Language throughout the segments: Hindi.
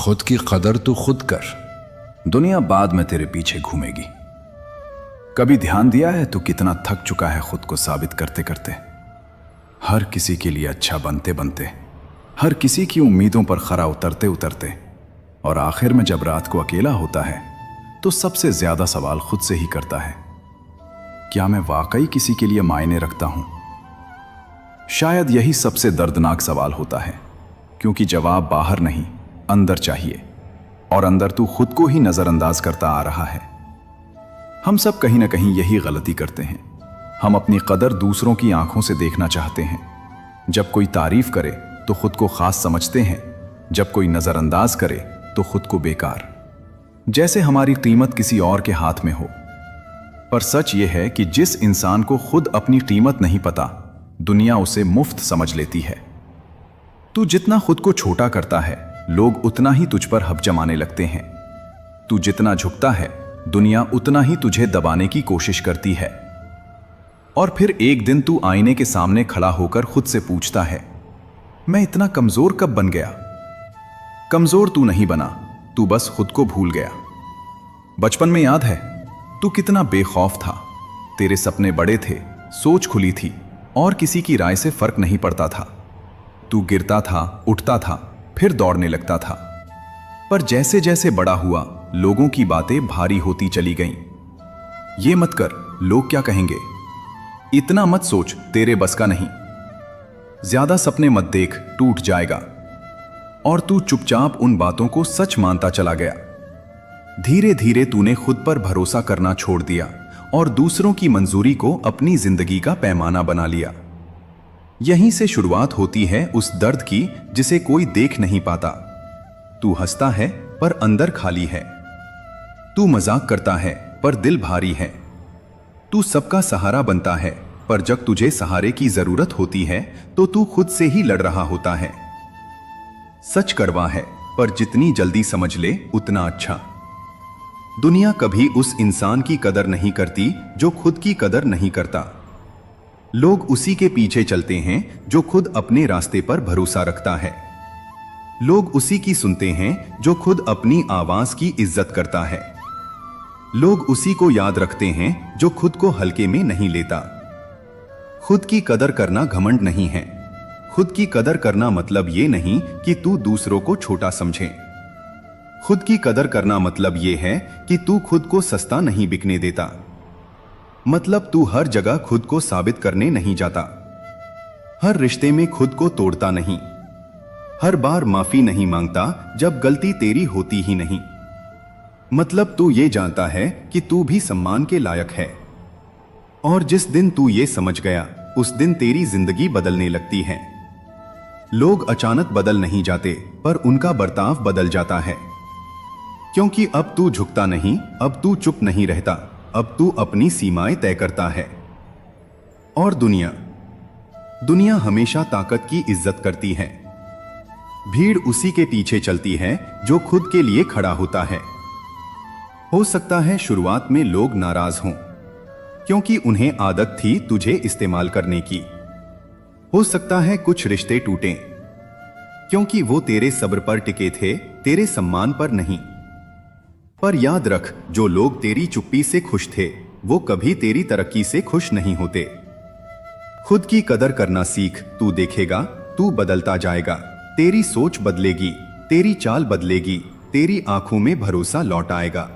खुद की कदर तो खुद कर, दुनिया बाद में तेरे पीछे घूमेगी। कभी ध्यान दिया है तू कितना थक चुका है खुद को साबित करते करते, हर किसी के लिए अच्छा बनते बनते, हर किसी की उम्मीदों पर खरा उतरते उतरते, और आखिर में जब रात को अकेला होता है तो सबसे ज्यादा सवाल खुद से ही करता है, क्या मैं वाकई किसी के लिए मायने रखता हूं? शायद यही सबसे दर्दनाक सवाल होता है, क्योंकि जवाब बाहर नहीं अंदर चाहिए, और अंदर तू खुद को ही नजरअंदाज करता आ रहा है। हम सब कहीं ना कहीं यही गलती करते हैं। हम अपनी कदर दूसरों की आंखों से देखना चाहते हैं। जब कोई तारीफ करे तो खुद को खास समझते हैं, जब कोई नजरअंदाज करे तो खुद को बेकार, जैसे हमारी कीमत किसी और के हाथ में हो। पर सच यह है कि जिस इंसान को खुद अपनी कीमत नहीं पता, दुनिया उसे मुफ्त समझ लेती है। तू जितना खुद को छोटा करता है, लोग उतना ही तुझ पर हक जमाने लगते हैं। तू जितना झुकता है, दुनिया उतना ही तुझे दबाने की कोशिश करती है। और फिर एक दिन तू आईने के सामने खड़ा होकर खुद से पूछता है, मैं इतना कमजोर कब बन गया? कमजोर तू नहीं बना, तू बस खुद को भूल गया। बचपन में याद है तू कितना बेखौफ था, तेरे सपने बड़े थे, सोच खुली थी, और किसी की राय से फर्क नहीं पड़ता था। तू गिरता था, उठता था, फिर दौड़ने लगता था। पर जैसे जैसे बड़ा हुआ, लोगों की बातें भारी होती चली गईं। ये मत कर, लोग क्या कहेंगे, इतना मत सोच, तेरे बस का नहीं, ज्यादा सपने मत देख, टूट जाएगा। और तू चुपचाप उन बातों को सच मानता चला गया। धीरे धीरे तूने खुद पर भरोसा करना छोड़ दिया और दूसरों की मंजूरी को अपनी जिंदगी का पैमाना बना लिया। यहीं से शुरुआत होती है उस दर्द की जिसे कोई देख नहीं पाता। तू हंसता है पर अंदर खाली है। तू मजाक करता है पर दिल भारी है। तू सबका सहारा बनता है, पर जब तुझे सहारे की जरूरत होती है तो तू खुद से ही लड़ रहा होता है। सच कड़वा है, पर जितनी जल्दी समझ ले उतना अच्छा। दुनिया कभी उस इंसान की कदर नहीं करती जो खुद की कदर नहीं करता। लोग उसी के पीछे चलते हैं जो खुद अपने रास्ते पर भरोसा रखता है। लोग उसी की सुनते हैं जो खुद अपनी आवाज की इज्जत करता है। लोग उसी को याद रखते हैं जो खुद को हल्के में नहीं लेता। खुद की कदर करना घमंड नहीं है। खुद की कदर करना मतलब ये नहीं कि तू दूसरों को छोटा समझे। खुद की कदर करना मतलब ये है कि तू खुद को सस्ता नहीं बिकने देता। मतलब तू हर जगह खुद को साबित करने नहीं जाता। हर रिश्ते में खुद को तोड़ता नहीं। हर बार माफी नहीं मांगता जब गलती तेरी होती ही नहीं। मतलब तू ये जानता है कि तू भी सम्मान के लायक है। और जिस दिन तू ये समझ गया, उस दिन तेरी जिंदगी बदलने लगती है। लोग अचानक बदल नहीं जाते, पर उनका बर्ताव बदल जाता है। क्योंकि अब तू झुकता नहीं, अब तू चुप नहीं रहता, अब तू अपनी सीमाएं तय करता है। और दुनिया हमेशा ताकत की इज्जत करती है। भीड़ उसी के पीछे चलती है जो खुद के लिए खड़ा होता है। हो सकता है शुरुआत में लोग नाराज हों, क्योंकि उन्हें आदत थी तुझे इस्तेमाल करने की। हो सकता है कुछ रिश्ते टूटें, क्योंकि वो तेरे सब्र पर टिके थे, तेरे सम्मान पर नहीं। पर याद रख, जो लोग तेरी चुप्पी से खुश थे, वो कभी तेरी तरक्की से खुश नहीं होते। खुद की कदर करना सीख, तू देखेगा तू बदलता जाएगा। तेरी सोच बदलेगी, तेरी चाल बदलेगी, तेरी आंखों में भरोसा लौट आएगा।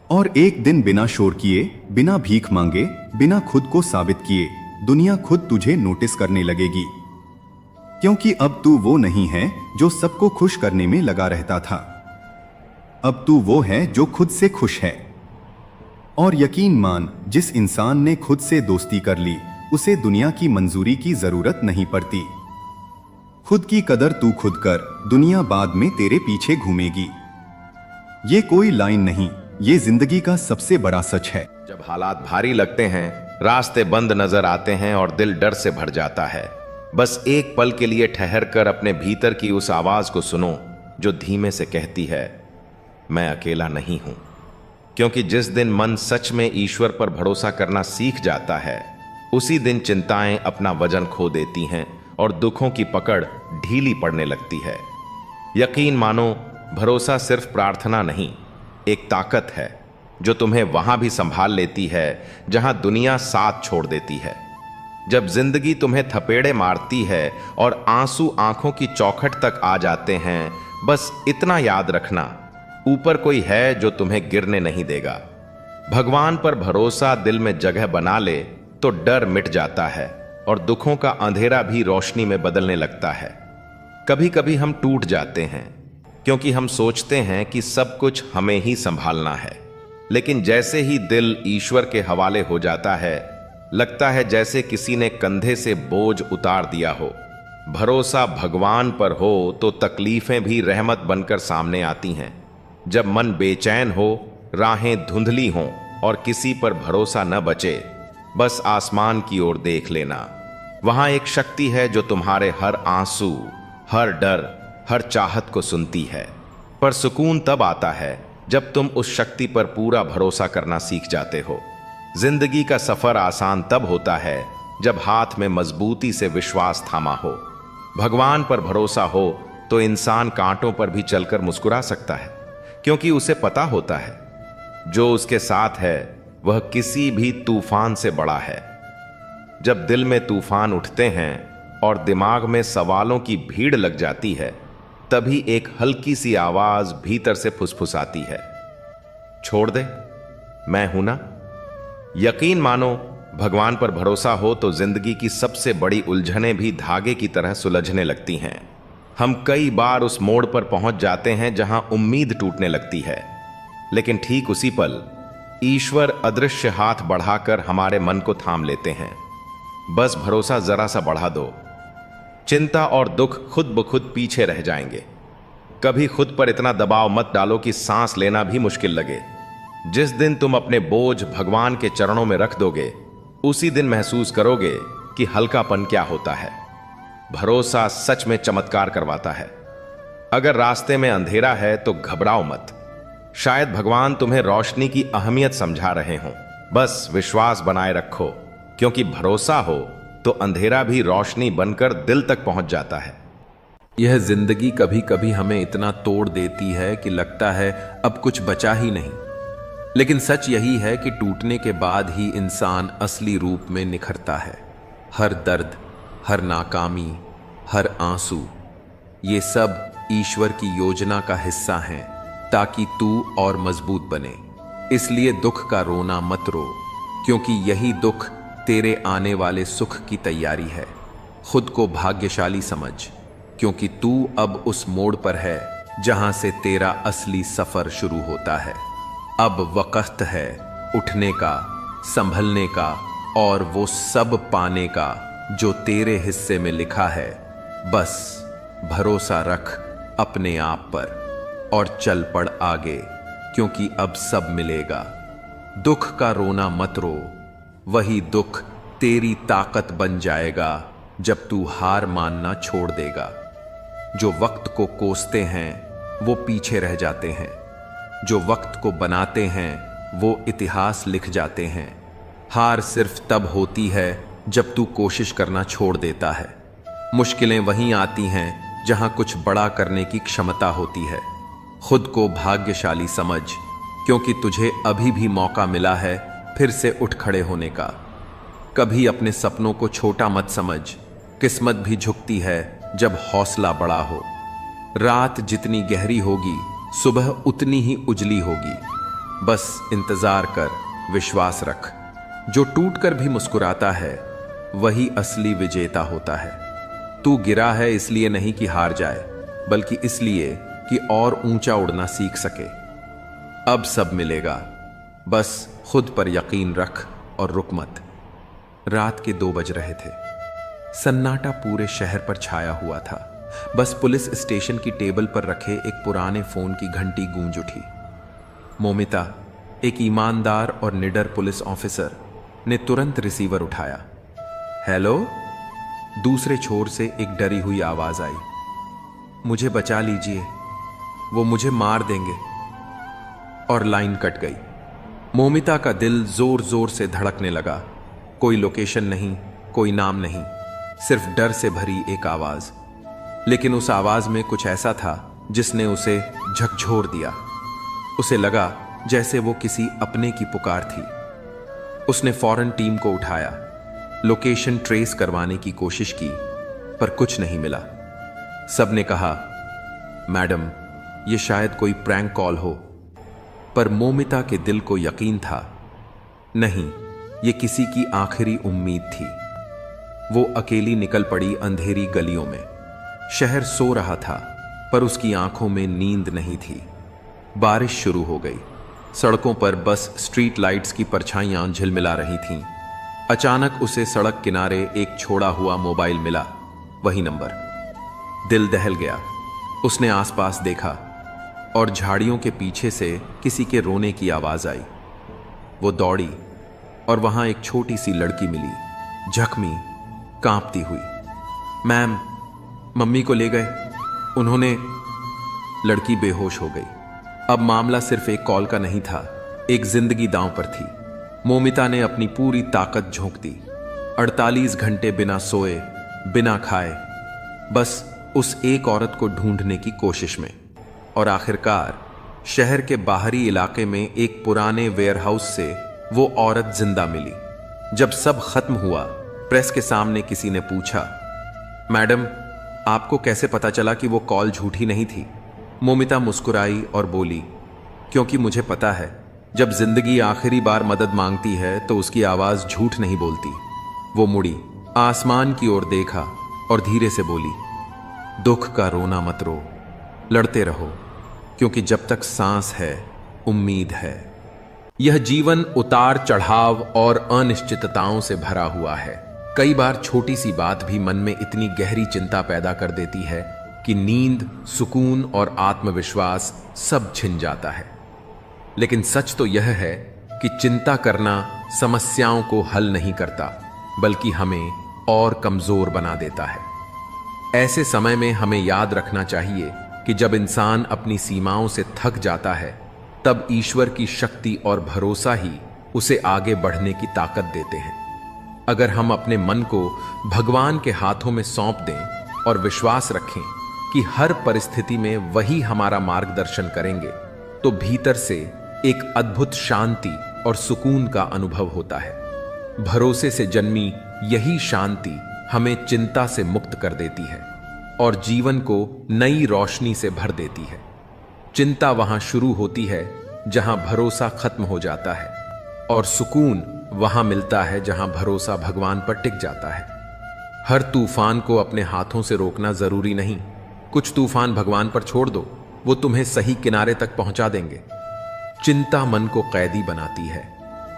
और एक दिन बिना शोर किए, बिना भीख मांगे, बिना खुद को साबित किए, दुनिया खुद तुझे नोटिस करने लगेगी। क्योंकि अब तू वो नहीं है जो सबको खुश करने में लगा रहता था। अब तू वो है जो खुद से खुश है। और यकीन मान, जिस इंसान ने खुद से दोस्ती कर ली, उसे दुनिया की मंजूरी की जरूरत नहीं पड़ती। खुद की कदर तू खुद कर, दुनिया बाद में तेरे पीछे घूमेगी। ये कोई लाइन नहीं, ये जिंदगी का सबसे बड़ा सच है। जब हालात भारी लगते हैं, रास्ते बंद नजर आते हैं और दिल डर से भर जाता है, बस एक पल के लिए ठहर कर अपने भीतर की उस आवाज को सुनो जो धीमे से कहती है, मैं अकेला नहीं हूं। क्योंकि जिस दिन मन सच में ईश्वर पर भरोसा करना सीख जाता है, उसी दिन चिंताएं अपना वजन खो देती हैं और दुखों की पकड़ ढीली पड़ने लगती है। यकीन मानो, भरोसा सिर्फ प्रार्थना नहीं, एक ताकत है जो तुम्हें वहां भी संभाल लेती है जहां दुनिया साथ छोड़ देती है। जब जिंदगी तुम्हें थपेड़े मारती है और आंसू आंखों की चौखट तक आ जाते हैं, बस इतना याद रखना, ऊपर कोई है जो तुम्हें गिरने नहीं देगा। भगवान पर भरोसा दिल में जगह बना ले तो डर मिट जाता है और दुखों का अंधेरा भी रोशनी में बदलने लगता है। कभी कभी हम टूट जाते हैं क्योंकि हम सोचते हैं कि सब कुछ हमें ही संभालना है, लेकिन जैसे ही दिल ईश्वर के हवाले हो जाता है, लगता है जैसे किसी ने कंधे से बोझ उतार दिया हो। भरोसा भगवान पर हो तो तकलीफें भी रहमत बनकर सामने आती हैं। जब मन बेचैन हो, राहें धुंधली हों और किसी पर भरोसा न बचे, बस आसमान की ओर देख लेना। वहां एक शक्ति है जो तुम्हारे हर आंसू, हर डर, हर चाहत को सुनती है। पर सुकून तब आता है जब तुम उस शक्ति पर पूरा भरोसा करना सीख जाते हो। जिंदगी का सफर आसान तब होता है जब हाथ में मजबूती से विश्वास थामा हो। भगवान पर भरोसा हो तो इंसान कांटों पर भी चलकर मुस्कुरा सकता है, क्योंकि उसे पता होता है जो उसके साथ है वह किसी भी तूफान से बड़ा है। जब दिल में तूफान उठते हैं और दिमाग में सवालों की भीड़ लग जाती है, तभी एक हल्की सी आवाज भीतर से फुसफुसाती है, छोड़ दे, मैं हूं ना। यकीन मानो, भगवान पर भरोसा हो तो जिंदगी की सबसे बड़ी उलझनें भी धागे की तरह सुलझने लगती हैं। हम कई बार उस मोड़ पर पहुंच जाते हैं जहां उम्मीद टूटने लगती है, लेकिन ठीक उसी पल ईश्वर अदृश्य हाथ बढ़ाकर हमारे मन को थाम लेते हैं। बस भरोसा जरा सा बढ़ा दो, चिंता और दुख खुद ब खुद पीछे रह जाएंगे। कभी खुद पर इतना दबाव मत डालो कि सांस लेना भी मुश्किल लगे। जिस दिन तुम अपने बोझ भगवान के चरणों में रख दोगे, उसी दिन महसूस करोगे कि हल्कापन क्या होता है। भरोसा सच में चमत्कार करवाता है। अगर रास्ते में अंधेरा है तो घबराओ मत, शायद भगवान तुम्हें रोशनी की अहमियत समझा रहे हों। बस विश्वास बनाए रखो, क्योंकि भरोसा हो तो अंधेरा भी रोशनी बनकर दिल तक पहुंच जाता है। यह जिंदगी कभी कभी हमें इतना तोड़ देती है कि लगता है अब कुछ बचा ही नहीं, लेकिन सच यही है कि टूटने के बाद ही इंसान असली रूप में निखरता है। हर दर्द, हर नाकामी, हर आंसू, ये सब ईश्वर की योजना का हिस्सा हैं ताकि तू और मजबूत बने। इसलिए दुख का रोना मत रो, क्योंकि यही दुख तेरे आने वाले सुख की तैयारी है। खुद को भाग्यशाली समझ, क्योंकि तू अब उस मोड़ पर है जहां से तेरा असली सफर शुरू होता है। अब वक्त है उठने का, संभलने का और वो सब पाने का जो तेरे हिस्से में लिखा है। बस भरोसा रख अपने आप पर और चल पड़ आगे, क्योंकि अब सब मिलेगा। दुख का रोना मत रो, वही दुख तेरी ताकत बन जाएगा जब तू हार मानना छोड़ देगा। जो वक्त को कोसते हैं वो पीछे रह जाते हैं, जो वक्त को बनाते हैं वो इतिहास लिख जाते हैं। हार सिर्फ तब होती है जब तू कोशिश करना छोड़ देता है। मुश्किलें वहीं आती हैं जहां कुछ बड़ा करने की क्षमता होती है। खुद को भाग्यशाली समझ, क्योंकि तुझे अभी भी मौका मिला है फिर से उठ खड़े होने का। कभी अपने सपनों को छोटा मत समझ, किस्मत भी झुकती है जब हौसला बड़ा हो। रात जितनी गहरी होगी, सुबह उतनी ही उजली होगी। बस इंतजार कर, विश्वास रख। जो टूटकर भी मुस्कुराता है वही असली विजेता होता है। तू गिरा है इसलिए नहीं कि हार जाए, बल्कि इसलिए कि और ऊंचा उड़ना सीख सके। अब सब मिलेगा, बस खुद पर यकीन रख और रुक मत। रात के 2 बज रहे थे। सन्नाटा पूरे शहर पर छाया हुआ था। बस पुलिस स्टेशन की टेबल पर रखे एक पुराने फोन की घंटी गूंज उठी। मोमिता, एक ईमानदार और निडर पुलिस ऑफिसर, ने तुरंत रिसीवर उठाया। हेलो? दूसरे छोर से एक डरी हुई आवाज आई। मुझे बचा लीजिए, वो मुझे मार देंगे। और लाइन कट गई। मोमिता का दिल जोर जोर से धड़कने लगा। कोई लोकेशन नहीं, कोई नाम नहीं, सिर्फ डर से भरी एक आवाज। लेकिन उस आवाज में कुछ ऐसा था जिसने उसे झकझोर दिया। उसे लगा जैसे वो किसी अपने की पुकार थी। उसने फौरन टीम को उठाया, लोकेशन ट्रेस करवाने की कोशिश की, पर कुछ नहीं मिला। सबने कहा, मैडम, ये शायद कोई प्रैंक कॉल हो। पर मोमिता के दिल को यकीन था, नहीं, ये किसी की आखिरी उम्मीद थी। वो अकेली निकल पड़ी अंधेरी गलियों में। शहर सो रहा था, पर उसकी आंखों में नींद नहीं थी। बारिश शुरू हो गई। सड़कों पर बस स्ट्रीट लाइट्स की परछाइयां झिलमिला रही थीं। अचानक उसे सड़क किनारे एक छोड़ा हुआ मोबाइल मिला, वही नंबर। दिल दहल गया। उसने आसपास देखा और झाड़ियों के पीछे से किसी के रोने की आवाज आई। वो दौड़ी और वहां एक छोटी सी लड़की मिली, जख्मी, कांपती हुई। मैम, मम्मी को ले गए उन्होंने। लड़की बेहोश हो गई। अब मामला सिर्फ एक कॉल का नहीं था, एक जिंदगी दांव पर थी। मोमिता ने अपनी पूरी ताकत झोंक दी। 48 घंटे बिना सोए, बिना खाए, बस उस एक औरत को ढूंढने की कोशिश में। और आखिरकार शहर के बाहरी इलाके में एक पुराने वेयरहाउस से वो औरत जिंदा मिली। जब सब खत्म हुआ, प्रेस के सामने किसी ने पूछा, मैडम, आपको कैसे पता चला कि वो कॉल झूठी नहीं थी? मोमिता मुस्कुराई और बोली, क्योंकि मुझे पता है, जब जिंदगी आखिरी बार मदद मांगती है तो उसकी आवाज झूठ नहीं बोलती। वो मुड़ी, आसमान की ओर देखा और धीरे से बोली, दुख का रोना मत रो, लड़ते रहो, क्योंकि जब तक सांस है, उम्मीद है। यह जीवन उतार चढ़ाव और अनिश्चितताओं से भरा हुआ है। कई बार छोटी सी बात भी मन में इतनी गहरी चिंता पैदा कर देती है कि नींद, सुकून और आत्मविश्वास सब छिन जाता है। लेकिन सच तो यह है कि चिंता करना समस्याओं को हल नहीं करता, बल्कि हमें और कमजोर बना देता है। ऐसे समय में हमें याद रखना चाहिए कि जब इंसान अपनी सीमाओं से थक जाता है, तब ईश्वर की शक्ति और भरोसा ही उसे आगे बढ़ने की ताकत देते हैं। अगर हम अपने मन को भगवान के हाथों में सौंप दें और विश्वास रखें कि हर परिस्थिति में वही हमारा मार्गदर्शन करेंगे, तो भीतर से एक अद्भुत शांति और सुकून का अनुभव होता है। भरोसे से जन्मी यही शांति हमें चिंता से मुक्त कर देती है और जीवन को नई रोशनी से भर देती है। चिंता वहां शुरू होती है जहां भरोसा खत्म हो जाता है, और सुकून वहां मिलता है जहां भरोसा भगवान पर टिक जाता है। हर तूफान को अपने हाथों से रोकना जरूरी नहीं। कुछ तूफान भगवान पर छोड़ दो, वो तुम्हें सही किनारे तक पहुंचा देंगे। चिंता मन को कैदी बनाती है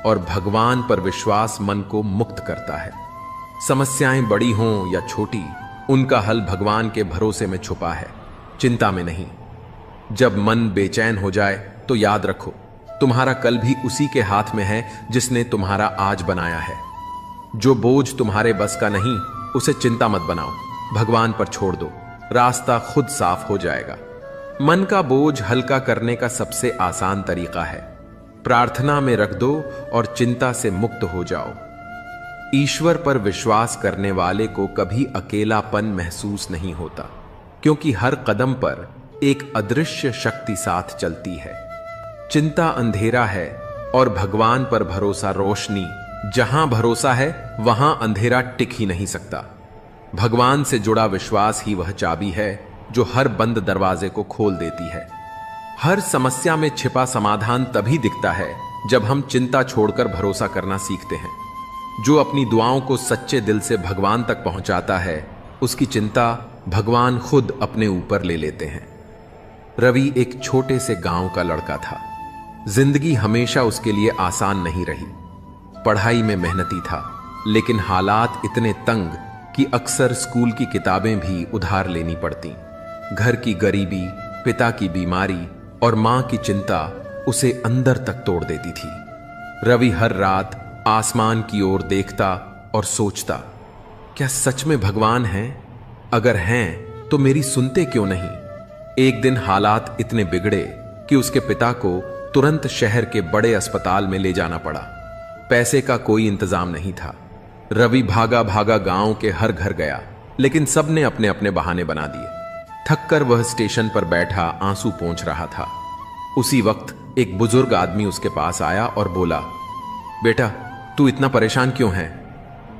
और भगवान पर विश्वास मन को मुक्त करता है। समस्याएं बड़ी हों या छोटी, उनका हल भगवान के भरोसे में छुपा है, चिंता में नहीं। जब मन बेचैन हो जाए तो याद रखो, तुम्हारा कल भी उसी के हाथ में है जिसने तुम्हारा आज बनाया है। जो बोझ तुम्हारे बस का नहीं, उसे चिंता मत बनाओ, भगवान पर छोड़ दो, रास्ता खुद साफ हो जाएगा। मन का बोझ हल्का करने का सबसे आसान तरीका है, प्रार्थना में रख दो और चिंता से मुक्त हो जाओ। ईश्वर पर विश्वास करने वाले को कभी अकेलापन महसूस नहीं होता, क्योंकि हर कदम पर एक अदृश्य शक्ति साथ चलती है। चिंता अंधेरा है और भगवान पर भरोसा रोशनी। जहां भरोसा है वहां अंधेरा टिक ही नहीं सकता। भगवान से जुड़ा विश्वास ही वह चाबी है जो हर बंद दरवाजे को खोल देती है। हर समस्या में छिपा समाधान तभी दिखता है जब हम चिंता छोड़कर भरोसा करना सीखते हैं। जो अपनी दुआओं को सच्चे दिल से भगवान तक पहुंचाता है, उसकी चिंता भगवान खुद अपने ऊपर ले लेते हैं। रवि एक छोटे से गांव का लड़का था। जिंदगी हमेशा उसके लिए आसान नहीं रही। पढ़ाई में मेहनती था, लेकिन हालात इतने तंग कि अक्सर स्कूल की किताबें भी उधार लेनी पड़ती। घर की गरीबी, पिता की बीमारी और मां की चिंता उसे अंदर तक तोड़ देती थी। रवि हर रात आसमान की ओर देखता और सोचता, क्या सच में भगवान हैं? अगर हैं तो मेरी सुनते क्यों नहीं? एक दिन हालात इतने बिगड़े कि उसके पिता को तुरंत शहर के बड़े अस्पताल में ले जाना पड़ा। पैसे का कोई इंतजाम नहीं था। रवि भागा भागा गांव के हर घर गया, लेकिन सबने अपने अपने बहाने बना दिए। थककर वह स्टेशन पर बैठा आंसू पोंछ रहा था। उसी वक्त एक बुजुर्ग आदमी उसके पास आया और बोला, बेटा तू इतना परेशान क्यों है?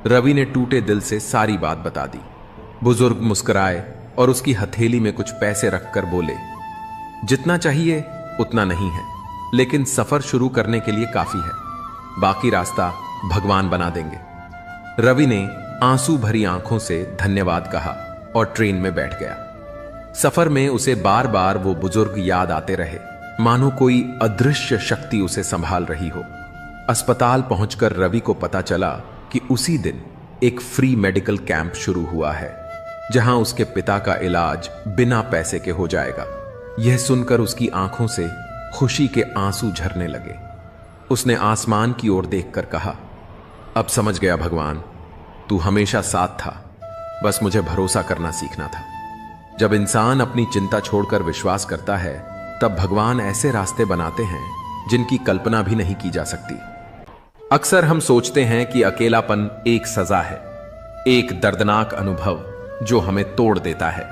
रवि ने टूटे दिल से सारी बात बता दी। बुजुर्ग मुस्कुराए और उसकी हथेली में कुछ पैसे रखकर बोले, जितना चाहिए उतना नहीं है, लेकिन सफर शुरू करने के लिए काफी है, बाकी रास्ता भगवान बना देंगे। रवि ने आंसू भरी आंखों से धन्यवाद कहा और ट्रेन में बैठ गया। सफर में उसे बार बार वो बुजुर्ग याद आते रहे, मानो कोई अदृश्य शक्ति उसे संभाल रही हो। अस्पताल पहुंचकर रवि को पता चला कि उसी दिन एक फ्री मेडिकल कैंप शुरू हुआ है, जहां उसके पिता का इलाज बिना पैसे के हो जाएगा। यह सुनकर उसकी आंखों से खुशी के आंसू झरने लगे। उसने आसमान की ओर देखकर कहा, अब समझ गया भगवान, तू हमेशा साथ था, बस मुझे भरोसा करना सीखना था। जब इंसान अपनी चिंता छोड़कर विश्वास करता है, तब भगवान ऐसे रास्ते बनाते हैं जिनकी कल्पना भी नहीं की जा सकती। अक्सर हम सोचते हैं कि अकेलापन एक सजा है, एक दर्दनाक अनुभव जो हमें तोड़ देता है,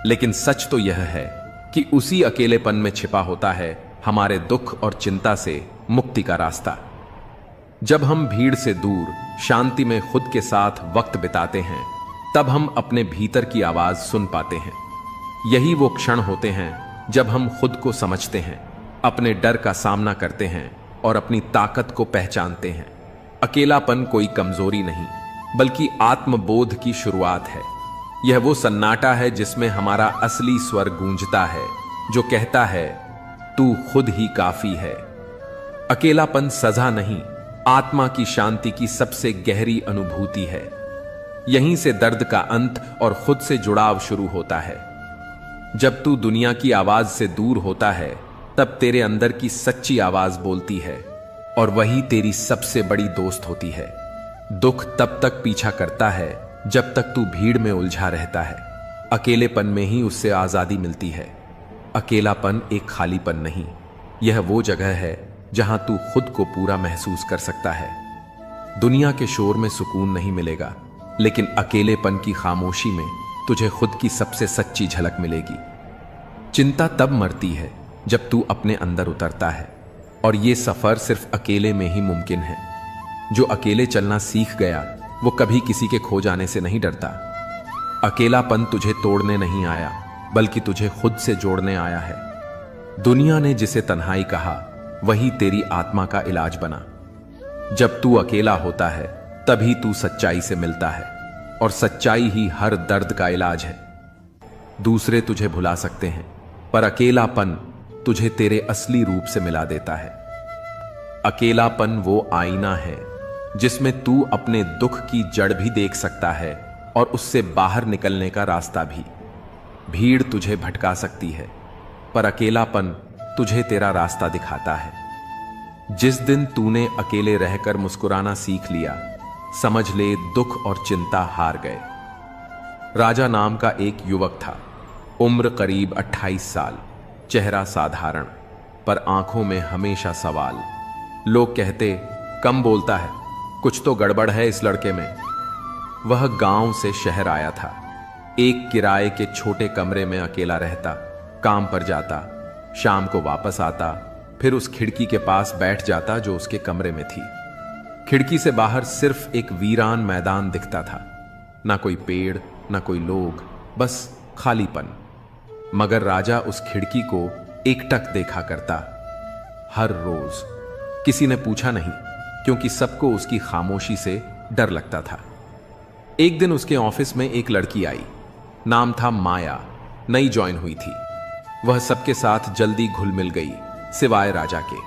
लेकिन सच तो यह है कि उसी अकेलेपन में छिपा होता है हमारे दुख और चिंता से मुक्ति का रास्ता। जब हम भीड़ से दूर शांति में खुद के साथ वक्त बिताते हैं, तब हम अपने भीतर की आवाज सुन पाते हैं। यही वो क्षण होते हैं जब हम खुद को समझते हैं, अपने डर का सामना करते हैं और अपनी ताकत को पहचानते हैं। अकेलापन कोई कमजोरी नहीं, बल्कि आत्मबोध की शुरुआत है। यह वो सन्नाटा है जिसमें हमारा असली स्वर गूंजता है, जो कहता है तू खुद ही काफी है। अकेलापन सजा नहीं, आत्मा की शांति की सबसे गहरी अनुभूति है। यहीं से दर्द का अंत और खुद से जुड़ाव शुरू होता है। जब तू दुनिया की आवाज से दूर होता है, तब तेरे अंदर की सच्ची आवाज बोलती है, और वही तेरी सबसे बड़ी दोस्त होती है। दुख तब तक पीछा करता है जब तक तू भीड़ में उलझा रहता है। अकेलेपन में ही उससे आजादी मिलती है। अकेलापन एक खालीपन नहीं, यह वो जगह है जहां तू खुद को पूरा महसूस कर सकता है। दुनिया के शोर में सुकून नहीं मिलेगा, लेकिन अकेलेपन की खामोशी में तुझे खुद की सबसे सच्ची झलक मिलेगी। चिंता तब मरती है जब तू अपने अंदर उतरता है, और यह सफर सिर्फ अकेले में ही मुमकिन है। जो अकेले चलना सीख गया, वो कभी किसी के खो जाने से नहीं डरता। अकेलापन तुझे तोड़ने नहीं आया, बल्कि तुझे खुद से जोड़ने आया है। दुनिया ने जिसे तन्हाई कहा, वही तेरी आत्मा का इलाज बना। जब तू अकेला होता है, तभी तू सच्चाई से मिलता है, और सच्चाई ही हर दर्द का इलाज है। दूसरे तुझे भुला सकते हैं, पर अकेलापन तुझे तेरे असली रूप से मिला देता है। अकेलापन वो आईना है जिसमें तू अपने दुख की जड़ भी देख सकता है, और उससे बाहर निकलने का रास्ता भी। भीड़ तुझे भटका सकती है, पर अकेलापन तुझे तेरा रास्ता दिखाता है। जिस दिन तूने अकेले रहकर मुस्कुराना सीख लिया, समझ ले दुख और चिंता हार गए। राजा नाम का एक युवक था। उम्र करीब 28 साल, चेहरा साधारण, पर आंखों में हमेशा सवाल। लोग कहते, कम बोलता है, कुछ तो गड़बड़ है इस लड़के में। वह गांव से शहर आया था। एक किराए के छोटे कमरे में अकेला रहता, काम पर जाता, शाम को वापस आता, फिर उस खिड़की के पास बैठ जाता जो उसके कमरे में थी। खिड़की से बाहर सिर्फ एक वीरान मैदान दिखता था, ना कोई पेड़, ना कोई लोग, बस खालीपन। मगर राजा उस खिड़की को एकटक देखा करता, हर रोज। किसी ने पूछा नहीं, क्योंकि सबको उसकी खामोशी से डर लगता था। एक दिन उसके ऑफिस में एक लड़की आई। नाम था माया, नई ज्वाइन हुई थी। वह सबके साथ जल्दी घुल मिल गई, सिवाय राजा के।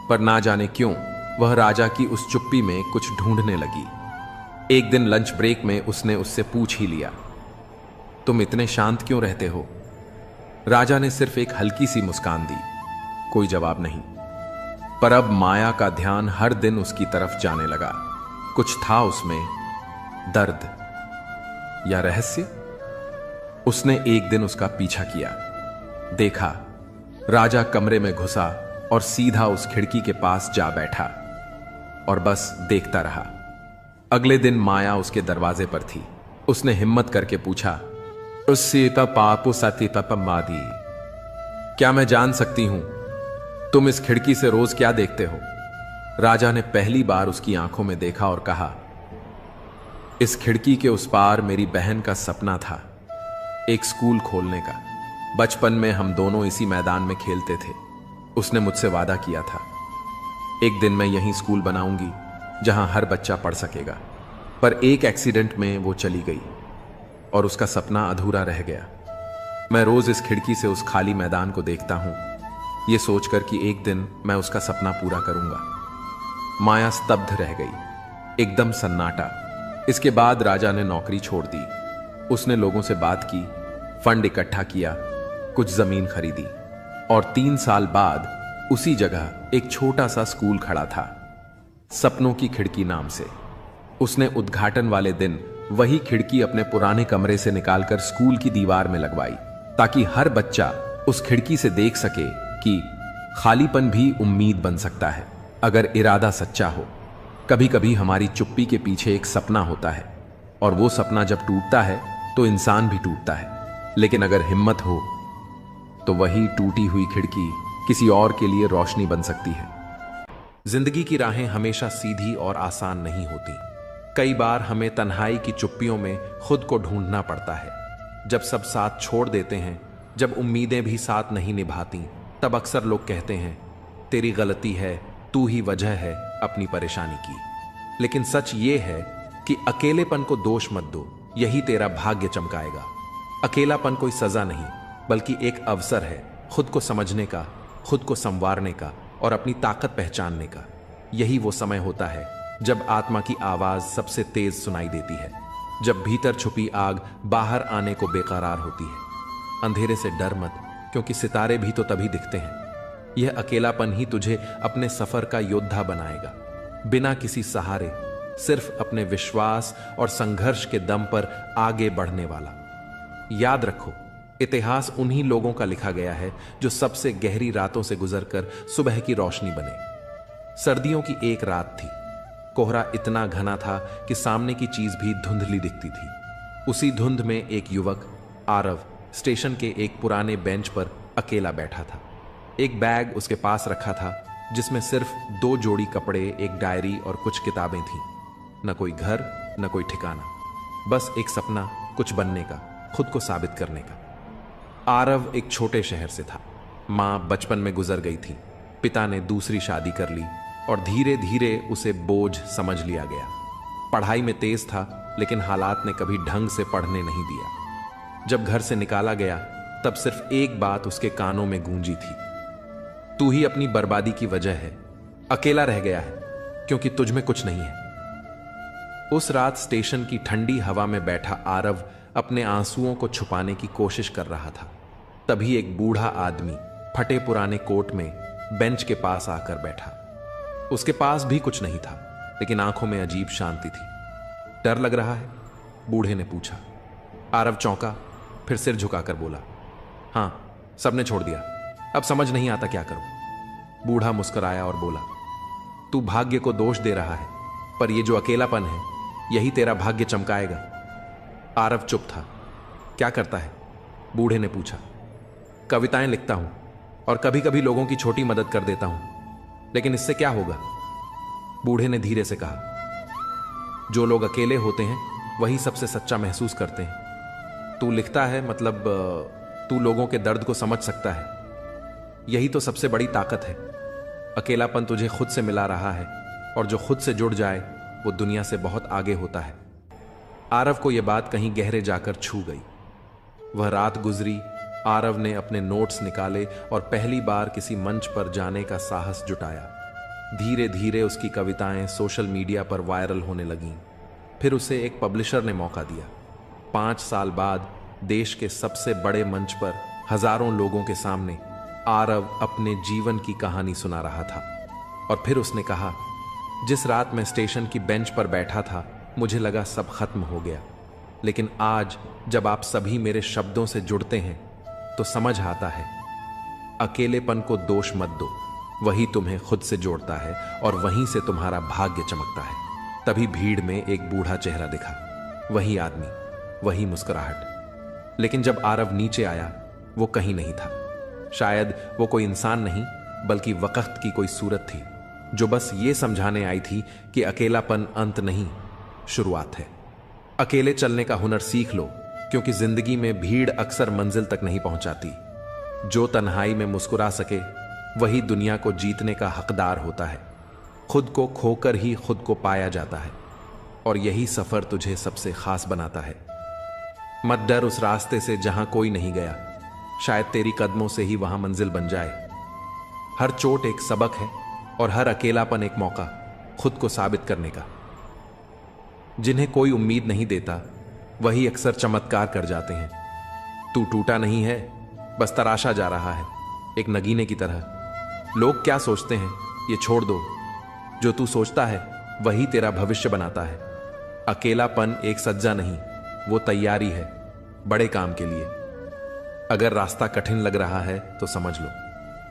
पर ना जाने क्यों वह राजा की उस चुप्पी में कुछ ढूंढने लगी। एक दिन लंच ब्रेक में उसने उससे पूछ ही लिया, तुम इतने शांत क्यों रहते हो? राजा ने सिर्फ एक हल्की सी मुस्कान दी, कोई जवाब नहीं। पर अब माया का ध्यान हर दिन उसकी तरफ जाने लगा। कुछ था उसमें, दर्द या रहस्य। उसने एक दिन उसका पीछा किया। देखा, राजा कमरे में घुसा और सीधा उस खिड़की के पास जा बैठा, और बस देखता रहा। अगले दिन माया उसके दरवाजे पर थी। उसने हिम्मत करके पूछा, उसीता पापु सतीता पम्मादी। क्या मैं जान सकती हूं तुम इस खिड़की से रोज क्या देखते हो? राजा ने पहली बार उसकी आंखों में देखा और कहा, इस खिड़की के उस पार मेरी बहन का सपना था, एक स्कूल खोलने का। बचपन में हम दोनों इसी मैदान में खेलते थे। उसने मुझसे वादा किया था, एक दिन मैं यहीं स्कूल बनाऊंगी जहां हर बच्चा पढ़ सकेगा। पर एक एक्सीडेंट में वो चली गई और उसका सपना अधूरा रह गया। मैं रोज इस खिड़की से उस खाली मैदान को देखता हूं, ये सोचकर कि एक दिन मैं उसका सपना पूरा करूंगा। माया स्तब्ध रह गई, एकदम सन्नाटा। इसके बाद राजा ने नौकरी छोड़ दी। उसने लोगों से बात की, फंड इकट्ठा किया, कुछ जमीन खरीदी और 3 साल बाद उसी जगह एक छोटा सा स्कूल खड़ा था, सपनों की खिड़की नाम से। उसने उद्घाटन वाले दिन वही खिड़की अपने पुराने कमरे से निकालकर स्कूल की दीवार में लगवाई, ताकि हर बच्चा उस खिड़की से देख सके कि खालीपन भी उम्मीद बन सकता है अगर इरादा सच्चा हो। कभी कभी हमारी चुप्पी के पीछे एक सपना होता है और वो सपना जब टूटता है तो इंसान भी टूटता है, लेकिन अगर हिम्मत हो तो वही टूटी हुई खिड़की किसी और के लिए रोशनी बन सकती है। जिंदगी की राहें हमेशा सीधी और आसान नहीं होती। कई बार हमें तन्हाई की चुप्पियों में खुद को ढूंढना पड़ता है। जब सब साथ छोड़ देते हैं, जब उम्मीदें भी साथ नहीं निभाती, तब अक्सर लोग कहते हैं, तेरी गलती है, तू ही वजह है अपनी परेशानी की। लेकिन सच ये है कि अकेलेपन को दोष मत दो, यही तेरा भाग्य चमकाएगा। अकेलापन कोई सजा नहीं, बल्कि एक अवसर है खुद को समझने का, खुद को संवारने का और अपनी ताकत पहचानने का। यही वो समय होता है जब आत्मा की आवाज सबसे तेज सुनाई देती है, जब भीतर छुपी आग बाहर आने को बेकरार होती है। अंधेरे से डर मत, क्योंकि सितारे भी तो तभी दिखते हैं। यह अकेलापन ही तुझे अपने सफर का योद्धा बनाएगा, बिना किसी सहारे, सिर्फ अपने विश्वास और संघर्ष के दम पर आगे बढ़ने वाला। याद रखो, इतिहास उन्हीं लोगों का लिखा गया है जो सबसे गहरी रातों से गुजरकर सुबह की रोशनी बने। सर्दियों की एक रात थी। कोहरा इतना घना था कि सामने की चीज भी धुंधली दिखती थी। उसी धुंध में एक युवक आरव स्टेशन के एक पुराने बेंच पर अकेला बैठा था। एक बैग उसके पास रखा था जिसमें सिर्फ 2 जोड़ी कपड़े, एक डायरी और कुछ किताबें थीं। न कोई घर, न कोई ठिकाना, बस एक सपना, कुछ बनने का, खुद को साबित करने का। आरव एक छोटे शहर से था। मां बचपन में गुजर गई थी, पिता ने दूसरी शादी कर ली और धीरे धीरे उसे बोझ समझ लिया गया। पढ़ाई में तेज था, लेकिन हालात ने कभी ढंग से पढ़ने नहीं दिया। जब घर से निकाला गया तब सिर्फ एक बात उसके कानों में गूंजी थी, तू ही अपनी बर्बादी की वजह है, अकेला रह गया है क्योंकि तुझ में कुछ नहीं है। उस रात स्टेशन की ठंडी हवा में बैठा आरव अपने आंसुओं को छुपाने की कोशिश कर रहा था। तभी एक बूढ़ा आदमी फटे पुराने कोट में बेंच के पास आकर बैठा। उसके पास भी कुछ नहीं था, लेकिन आंखों में अजीब शांति थी। डर लग रहा है? बूढ़े ने पूछा। आरव चौंका, फिर सिर झुकाकर बोला, हां, सबने छोड़ दिया, अब समझ नहीं आता क्या करूं। बूढ़ा मुस्कुराया और बोला, तू भाग्य को दोष दे रहा है, पर यह जो अकेलापन है यही तेरा भाग्य चमकाएगा। आरव चुप था। क्या करता है? बूढ़े ने पूछा। कविताएं लिखता हूं और कभी कभी लोगों की छोटी मदद कर देता हूं, लेकिन इससे क्या होगा? बूढ़े ने धीरे से कहा, जो लोग अकेले होते हैं वही सबसे सच्चा महसूस करते हैं। तू लिखता है, मतलब तू लोगों के दर्द को समझ सकता है, यही तो सबसे बड़ी ताकत है। अकेलापन तुझे खुद से मिला रहा है, और जो खुद से जुड़ जाए वो दुनिया से बहुत आगे होता है। आरव को यह बात कहीं गहरे जाकर छू गई। वह रात गुजरी, आरव ने अपने नोट्स निकाले और पहली बार किसी मंच पर जाने का साहस जुटाया। धीरे धीरे उसकी कविताएं सोशल मीडिया पर वायरल होने लगीं। फिर उसे एक पब्लिशर ने मौका दिया। 5 साल बाद देश के सबसे बड़े मंच पर हजारों लोगों के सामने आरव अपने जीवन की कहानी सुना रहा था। और फिर उसने कहा, जिस रात मैं स्टेशन की बेंच पर बैठा था मुझे लगा सब खत्म हो गया, लेकिन आज जब आप सभी मेरे शब्दों से जुड़ते हैं तो समझ आता है, अकेलेपन को दोष मत दो, वही तुम्हें खुद से जोड़ता है और वहीं से तुम्हारा भाग्य चमकता है। तभी भीड़ में एक बूढ़ा चेहरा दिखा, वही आदमी, वही मुस्कुराहट। लेकिन जब आरव नीचे आया वो कहीं नहीं था। शायद वो कोई इंसान नहीं बल्कि वक्त की कोई सूरत थी जो बस ये समझाने आई थी कि अकेलापन अंत नहीं, शुरुआत है। अकेले चलने का हुनर सीख लो, क्योंकि जिंदगी में भीड़ अक्सर मंजिल तक नहीं पहुंचाती। जो तन्हाई में मुस्कुरा सके वही दुनिया को जीतने का हकदार होता है। खुद को खोकर ही खुद को पाया जाता है, और यही सफर तुझे सबसे खास बनाता है। मत डर उस रास्ते से जहां कोई नहीं गया, शायद तेरी कदमों से ही वहां मंजिल बन जाए। हर चोट एक सबक है और हर अकेलापन एक मौका खुद को साबित करने का। जिन्हें कोई उम्मीद नहीं देता वही अक्सर चमत्कार कर जाते हैं। तू टूटा नहीं है, बस तराशा जा रहा है, एक नगीने की तरह। लोग क्या सोचते हैं ये छोड़ दो, जो तू सोचता है वही तेरा भविष्य बनाता है। अकेलापन एक सज्जा नहीं, वो तैयारी है बड़े काम के लिए। अगर रास्ता कठिन लग रहा है तो समझ लो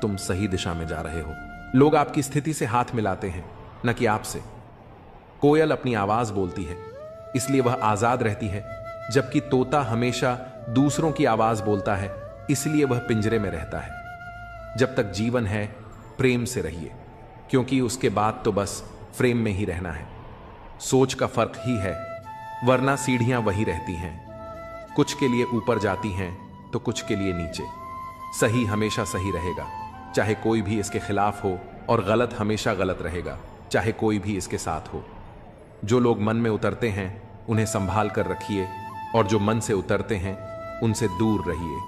तुम सही दिशा में जा रहे हो। लोग आपकी स्थिति से हाथ मिलाते हैं, न कि आपसे। कोयल अपनी आवाज बोलती है, इसलिए वह आजाद रहती है, जबकि तोता हमेशा दूसरों की आवाज बोलता है, इसलिए वह पिंजरे में रहता है। जब तक जीवन है प्रेम से रहिए, क्योंकि उसके बाद तो बस फ्रेम में ही रहना है। सोच का फर्क ही है, वरना सीढ़ियां वही रहती हैं। कुछ के लिए ऊपर जाती हैं तो कुछ के लिए नीचे। सही हमेशा सही रहेगा, चाहे कोई भी इसके खिलाफ हो, और गलत हमेशा गलत रहेगा, चाहे कोई भी इसके साथ हो। जो लोग मन में उतरते हैं उन्हें संभाल कर रखिए, और जो मन से उतरते हैं उनसे दूर रहिए।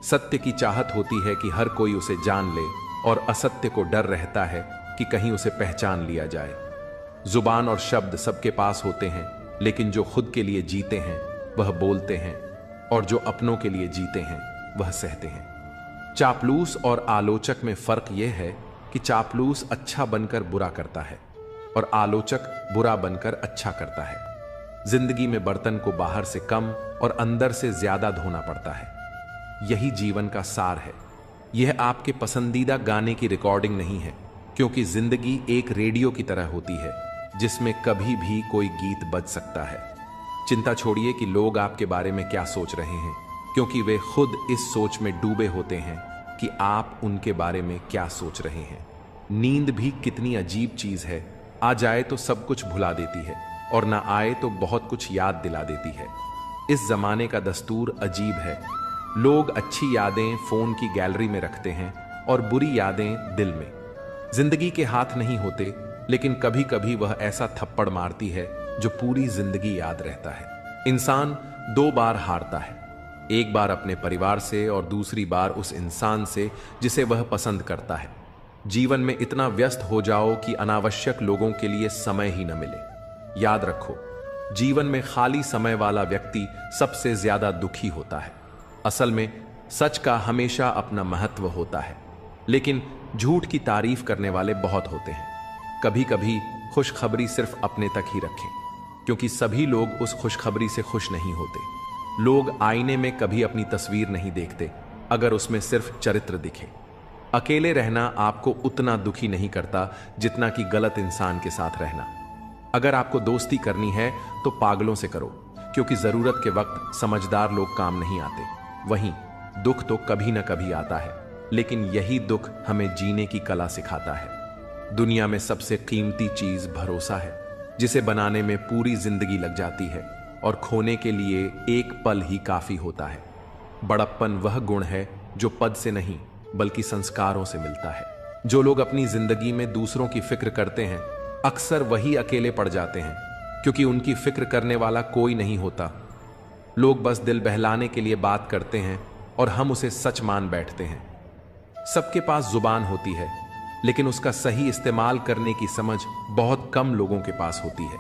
सत्य की चाहत होती है कि हर कोई उसे जान ले, और असत्य को डर रहता है कि कहीं उसे पहचान लिया जाए। जुबान और शब्द सबके पास होते हैं, लेकिन जो खुद के लिए जीते हैं वह बोलते हैं, और जो अपनों के लिए जीते हैं वह सहते हैं। चापलूस और आलोचक में फर्क यह है कि चापलूस अच्छा बनकर बुरा करता है, और आलोचक बुरा बनकर अच्छा करता है। जिंदगी में बर्तन को बाहर से कम और अंदर से ज्यादा धोना पड़ता है। यही जीवन का सार है। यह आपके पसंदीदा गाने की रिकॉर्डिंग नहीं है, क्योंकि जिंदगी एक रेडियो की तरह होती है जिसमें कभी भी कोई गीत बज सकता है। चिंता छोड़िए कि लोग आपके बारे में क्या सोच रहे हैं, क्योंकि वे खुद इस सोच में डूबे होते हैं कि आप उनके बारे में क्या सोच रहे हैं। नींद भी कितनी अजीब चीज है, आ जाए तो सब कुछ भुला देती है, और ना आए तो बहुत कुछ याद दिला देती है। इस जमाने का दस्तूर अजीब है। लोग अच्छी यादें फोन की गैलरी में रखते हैं और बुरी यादें दिल में। जिंदगी के हाथ नहीं होते, लेकिन कभी कभी वह ऐसा थप्पड़ मारती है जो पूरी जिंदगी याद रहता है। इंसान दो बार हारता है, एक बार अपने परिवार से और दूसरी बार उस इंसान से जिसे वह पसंद करता है। जीवन में इतना व्यस्त हो जाओ कि अनावश्यक लोगों के लिए समय ही न मिले। याद रखो, जीवन में खाली समय वाला व्यक्ति सबसे ज्यादा दुखी होता है। असल में सच का हमेशा अपना महत्व होता है, लेकिन झूठ की तारीफ करने वाले बहुत होते हैं। कभी कभी खुशखबरी सिर्फ अपने तक ही रखें, क्योंकि सभी लोग उस खुशखबरी से खुश नहीं होते। लोग आईने में कभी अपनी तस्वीर नहीं देखते अगर उसमें सिर्फ चरित्र दिखे। अकेले रहना आपको उतना दुखी नहीं करता जितना कि गलत इंसान के साथ रहना। अगर आपको दोस्ती करनी है तो पागलों से करो, क्योंकि जरूरत के वक्त समझदार लोग काम नहीं आते। वहीं दुख तो कभी ना कभी आता है, लेकिन यही दुख हमें जीने की कला सिखाता है। दुनिया में सबसे कीमती चीज भरोसा है, जिसे बनाने में पूरी जिंदगी लग जाती है और खोने के लिए एक पल ही काफी होता है। बड़प्पन वह गुण है जो पद से नहीं बल्कि संस्कारों से मिलता है। जो लोग अपनी जिंदगी में दूसरों की फिक्र करते हैं अक्सर वही अकेले पड़ जाते हैं, क्योंकि उनकी फिक्र करने वाला कोई नहीं होता। लोग बस दिल बहलाने के लिए बात करते हैं और हम उसे सच मान बैठते हैं। सबके पास जुबान होती है, लेकिन उसका सही इस्तेमाल करने की समझ बहुत कम लोगों के पास होती है।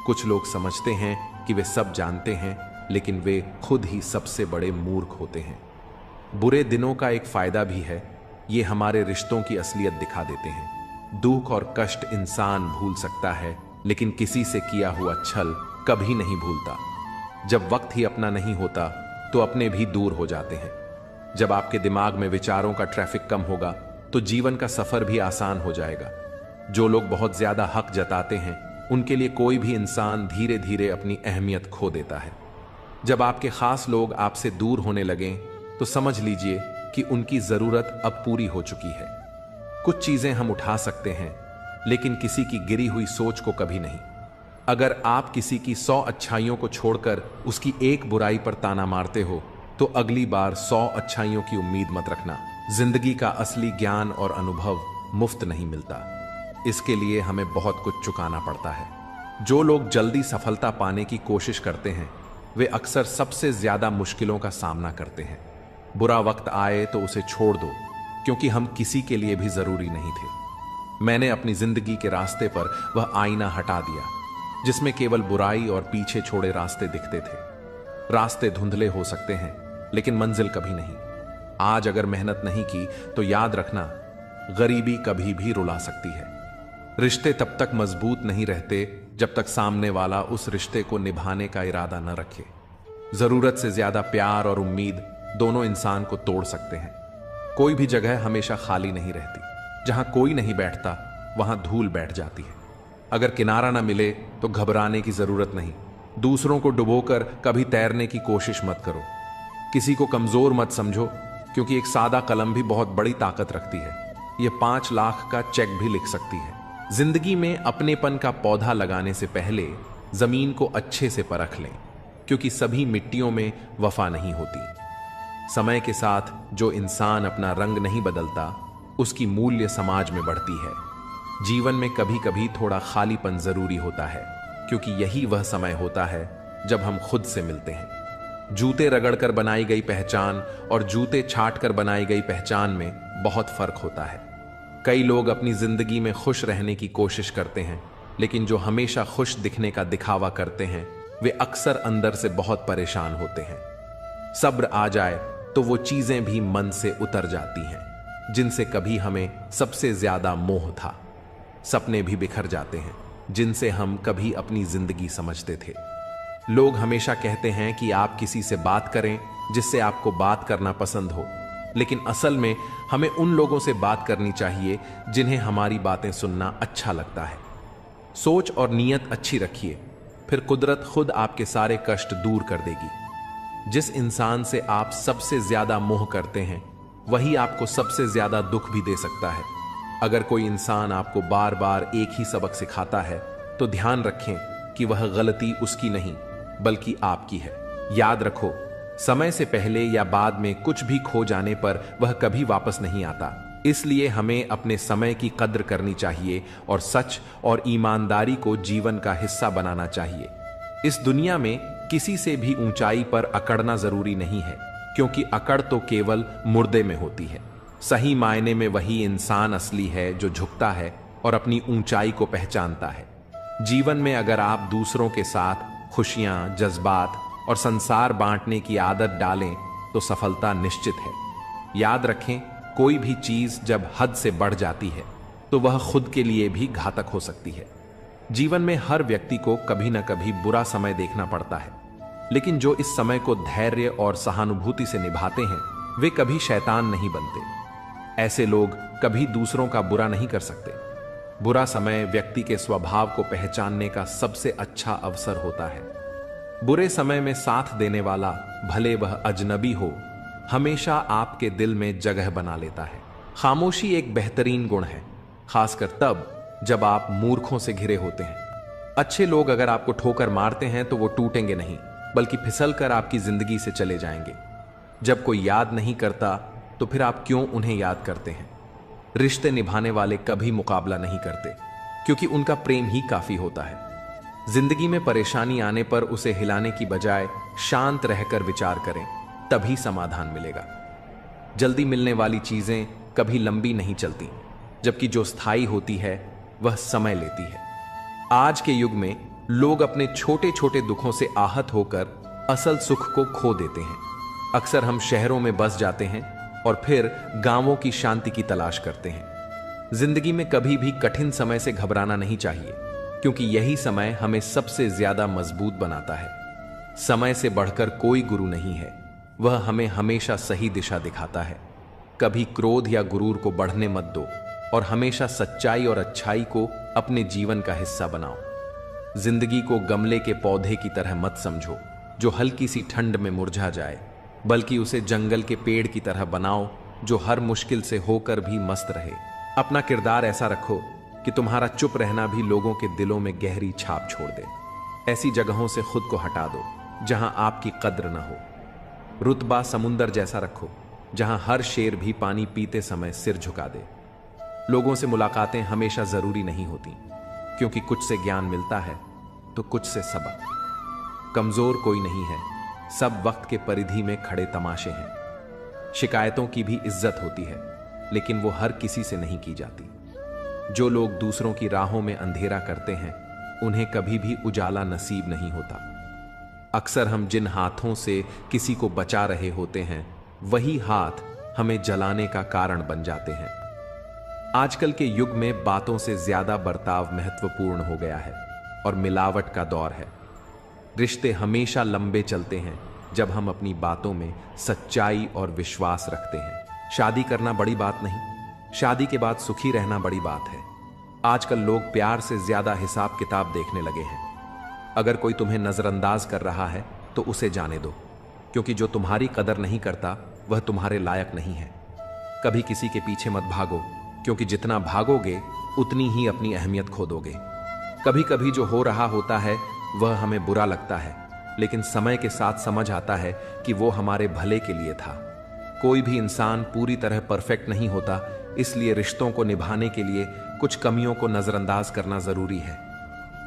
कुछ लोग समझते हैं कि वे सब जानते हैं, लेकिन वे खुद ही सबसे बड़े मूर्ख होते हैं। बुरे दिनों का एक फायदा भी है, ये हमारे रिश्तों की असलियत दिखा देते हैं। दुख और कष्ट इंसान भूल सकता है, लेकिन किसी से किया हुआ छल कभी नहीं भूलता। जब वक्त ही अपना नहीं होता तो अपने भी दूर हो जाते हैं। जब आपके दिमाग में विचारों का ट्रैफिक कम होगा तो जीवन का सफर भी आसान हो जाएगा। जो लोग बहुत ज्यादा हक जताते हैं उनके लिए कोई भी इंसान धीरे धीरे अपनी अहमियत खो देता है। जब आपके खास लोग आपसे दूर होने लगें तो समझ लीजिए कि उनकी जरूरत अब पूरी हो चुकी है। कुछ चीजें हम उठा सकते हैं, लेकिन किसी की गिरी हुई सोच को कभी नहीं। अगर आप किसी की 100 अच्छाइयों को छोड़कर उसकी एक बुराई पर ताना मारते हो तो अगली बार 100 अच्छाइयों की उम्मीद मत रखना। जिंदगी का असली ज्ञान और अनुभव मुफ्त नहीं मिलता, इसके लिए हमें बहुत कुछ चुकाना पड़ता है। जो लोग जल्दी सफलता पाने की कोशिश करते हैं वे अक्सर सबसे ज्यादा मुश्किलों का सामना करते हैं। बुरा वक्त आए तो उसे छोड़ दो, क्योंकि हम किसी के लिए भी जरूरी नहीं थे। मैंने अपनी जिंदगी के रास्ते पर वह आईना हटा दिया जिसमें केवल बुराई और पीछे छोड़े रास्ते दिखते थे। रास्ते धुंधले हो सकते हैं, लेकिन मंजिल कभी नहीं। आज अगर मेहनत नहीं की तो याद रखना, गरीबी कभी भी रुला सकती है। रिश्ते तब तक मजबूत नहीं रहते जब तक सामने वाला उस रिश्ते को निभाने का इरादा न रखे। जरूरत से ज्यादा प्यार और उम्मीद दोनों इंसान को तोड़ सकते हैं। कोई भी जगह हमेशा खाली नहीं रहती। जहां कोई नहीं बैठता वहां धूल बैठ जाती है। अगर किनारा ना मिले तो घबराने की जरूरत नहीं। दूसरों को डुबोकर कभी तैरने की कोशिश मत करो। किसी को कमजोर मत समझो, क्योंकि एक सादा कलम भी बहुत बड़ी ताकत रखती है। यह 5 लाख का चेक भी लिख सकती है। जिंदगी में अपनेपन का पौधा लगाने से पहले जमीन को अच्छे से परख लें, क्योंकि सभी मिट्टियों में वफा नहीं होती। समय के साथ जो इंसान अपना रंग नहीं बदलता उसकी मूल्य समाज में बढ़ती है। जीवन में कभी कभी थोड़ा खालीपन जरूरी होता है, क्योंकि यही वह समय होता है जब हम खुद से मिलते हैं। जूते रगड़कर बनाई गई पहचान और जूते छाट कर बनाई गई पहचान में बहुत फर्क होता है। कई लोग अपनी जिंदगी में खुश रहने की कोशिश करते हैं, लेकिन जो हमेशा खुश दिखने का दिखावा करते हैं वे अक्सर अंदर से बहुत परेशान होते हैं। सब्र आ जाए तो वो चीजें भी मन से उतर जाती हैं जिनसे कभी हमें सबसे ज्यादा मोह था। सपने भी बिखर जाते हैं जिनसे हम कभी अपनी जिंदगी समझते थे। लोग हमेशा कहते हैं कि आप किसी से बात करें जिससे आपको बात करना पसंद हो, लेकिन असल में हमें उन लोगों से बात करनी चाहिए जिन्हें हमारी बातें सुनना अच्छा लगता है। सोच और नीयत अच्छी रखिए, फिर कुदरत खुद आपके सारे कष्ट दूर कर देगी। जिस इंसान से आप सबसे ज्यादा मोह करते हैं वही आपको सबसे ज्यादा दुख भी दे सकता है। अगर कोई इंसान आपको बार बार एक ही सबक सिखाता है तो ध्यान रखें कि वह गलती उसकी नहीं बल्कि आपकी है। याद रखो, समय से पहले या बाद में कुछ भी खो जाने पर वह कभी वापस नहीं आता। इसलिए हमें अपने समय की कद्र करनी चाहिए और सच और ईमानदारी को जीवन का हिस्सा बनाना चाहिए। इस दुनिया में किसी से भी ऊंचाई पर अकड़ना जरूरी नहीं है, क्योंकि अकड़ तो केवल मुर्दे में होती है। सही मायने में वही इंसान असली है जो झुकता है और अपनी ऊंचाई को पहचानता है। जीवन में अगर आप दूसरों के साथ खुशियां, जज्बात और संसार बांटने की आदत डालें तो सफलता निश्चित है। याद रखें, कोई भी चीज जब हद से बढ़ जाती है तो वह खुद के लिए भी घातक हो सकती है। जीवन में हर व्यक्ति को कभी न कभी बुरा समय देखना पड़ता है, लेकिन जो इस समय को धैर्य और सहानुभूति से निभाते हैं वे कभी शैतान नहीं बनते। ऐसे लोग कभी दूसरों का बुरा नहीं कर सकते। बुरा समय व्यक्ति के स्वभाव को पहचानने का सबसे अच्छा अवसर होता है। बुरे समय में साथ देने वाला, भले वह अजनबी हो, हमेशा आपके दिल में जगह बना लेता है। खामोशी एक बेहतरीन गुण है, खासकर तब जब आप मूर्खों से घिरे होते हैं। अच्छे लोग अगर आपको ठोकर मारते हैं तो वो टूटेंगे नहीं, बल्कि फिसल कर आपकी जिंदगी से चले जाएंगे। जब कोई याद नहीं करता तो फिर आप क्यों उन्हें याद करते हैं? रिश्ते निभाने वाले कभी मुकाबला नहीं करते, क्योंकि उनका प्रेम ही काफी होता है। जिंदगी में परेशानी आने पर उसे हिलाने की बजाय शांत रहकर विचार करें, तभी समाधान मिलेगा। जल्दी मिलने वाली चीजें कभी लंबी नहीं चलती, जबकि जो स्थायी होती है वह समय लेती है। आज के युग में लोग अपने छोटे छोटे दुखों से आहत होकर असल सुख को खो देते हैं। अक्सर हम शहरों में बस जाते हैं और फिर गांवों की शांति की तलाश करते हैं। जिंदगी में कभी भी कठिन समय से घबराना नहीं चाहिए, क्योंकि यही समय हमें सबसे ज्यादा मजबूत बनाता है। समय से बढ़कर कोई गुरु नहीं है, वह हमें हमेशा सही दिशा दिखाता है। कभी क्रोध या गुरूर को बढ़ने मत दो और हमेशा सच्चाई और अच्छाई को अपने जीवन का हिस्सा बनाओ। जिंदगी को गमले के पौधे की तरह मत समझो, जो हल्की सी ठंड में मुरझा जाए, बल्कि उसे जंगल के पेड़ की तरह बनाओ जो हर मुश्किल से होकर भी मस्त रहे। अपना किरदार ऐसा रखो कि तुम्हारा चुप रहना भी लोगों के दिलों में गहरी छाप छोड़ दे। ऐसी जगहों से खुद को हटा दो जहां आपकी कद्र न हो। रुतबा समुंदर जैसा रखो जहां हर शेर भी पानी पीते समय सिर झुका दे। लोगों से मुलाकातें हमेशा जरूरी नहीं होती, क्योंकि कुछ से ज्ञान मिलता है तो कुछ से सबक। कमजोर कोई नहीं है, सब वक्त के परिधि में खड़े तमाशे हैं। शिकायतों की भी इज्जत होती है, लेकिन वो हर किसी से नहीं की जाती। जो लोग दूसरों की राहों में अंधेरा करते हैं, उन्हें कभी भी उजाला नसीब नहीं होता। अक्सर हम जिन हाथों से किसी को बचा रहे होते हैं, वही हाथ हमें जलाने का कारण बन जाते हैं। आजकल के युग में बातों से ज्यादा बर्ताव महत्वपूर्ण हो गया है और मिलावट का दौर है। रिश्ते हमेशा लंबे चलते हैं जब हम अपनी बातों में सच्चाई और विश्वास रखते हैं। शादी करना बड़ी बात नहीं, शादी के बाद सुखी रहना बड़ी बात है। आजकल लोग प्यार से ज्यादा हिसाब किताब देखने लगे हैं। अगर कोई तुम्हें नजरअंदाज कर रहा है तो उसे जाने दो, क्योंकि जो तुम्हारी कदर नहीं करता वह तुम्हारे लायक नहीं है। कभी किसी के पीछे मत भागो, क्योंकि जितना भागोगे उतनी ही अपनी अहमियत खो दोगे। कभी कभी जो हो रहा होता है वह हमें बुरा लगता है, लेकिन समय के साथ समझ आता है कि वो हमारे भले के लिए था। कोई भी इंसान पूरी तरह परफेक्ट नहीं होता, इसलिए रिश्तों को निभाने के लिए कुछ कमियों को नजरअंदाज करना जरूरी है।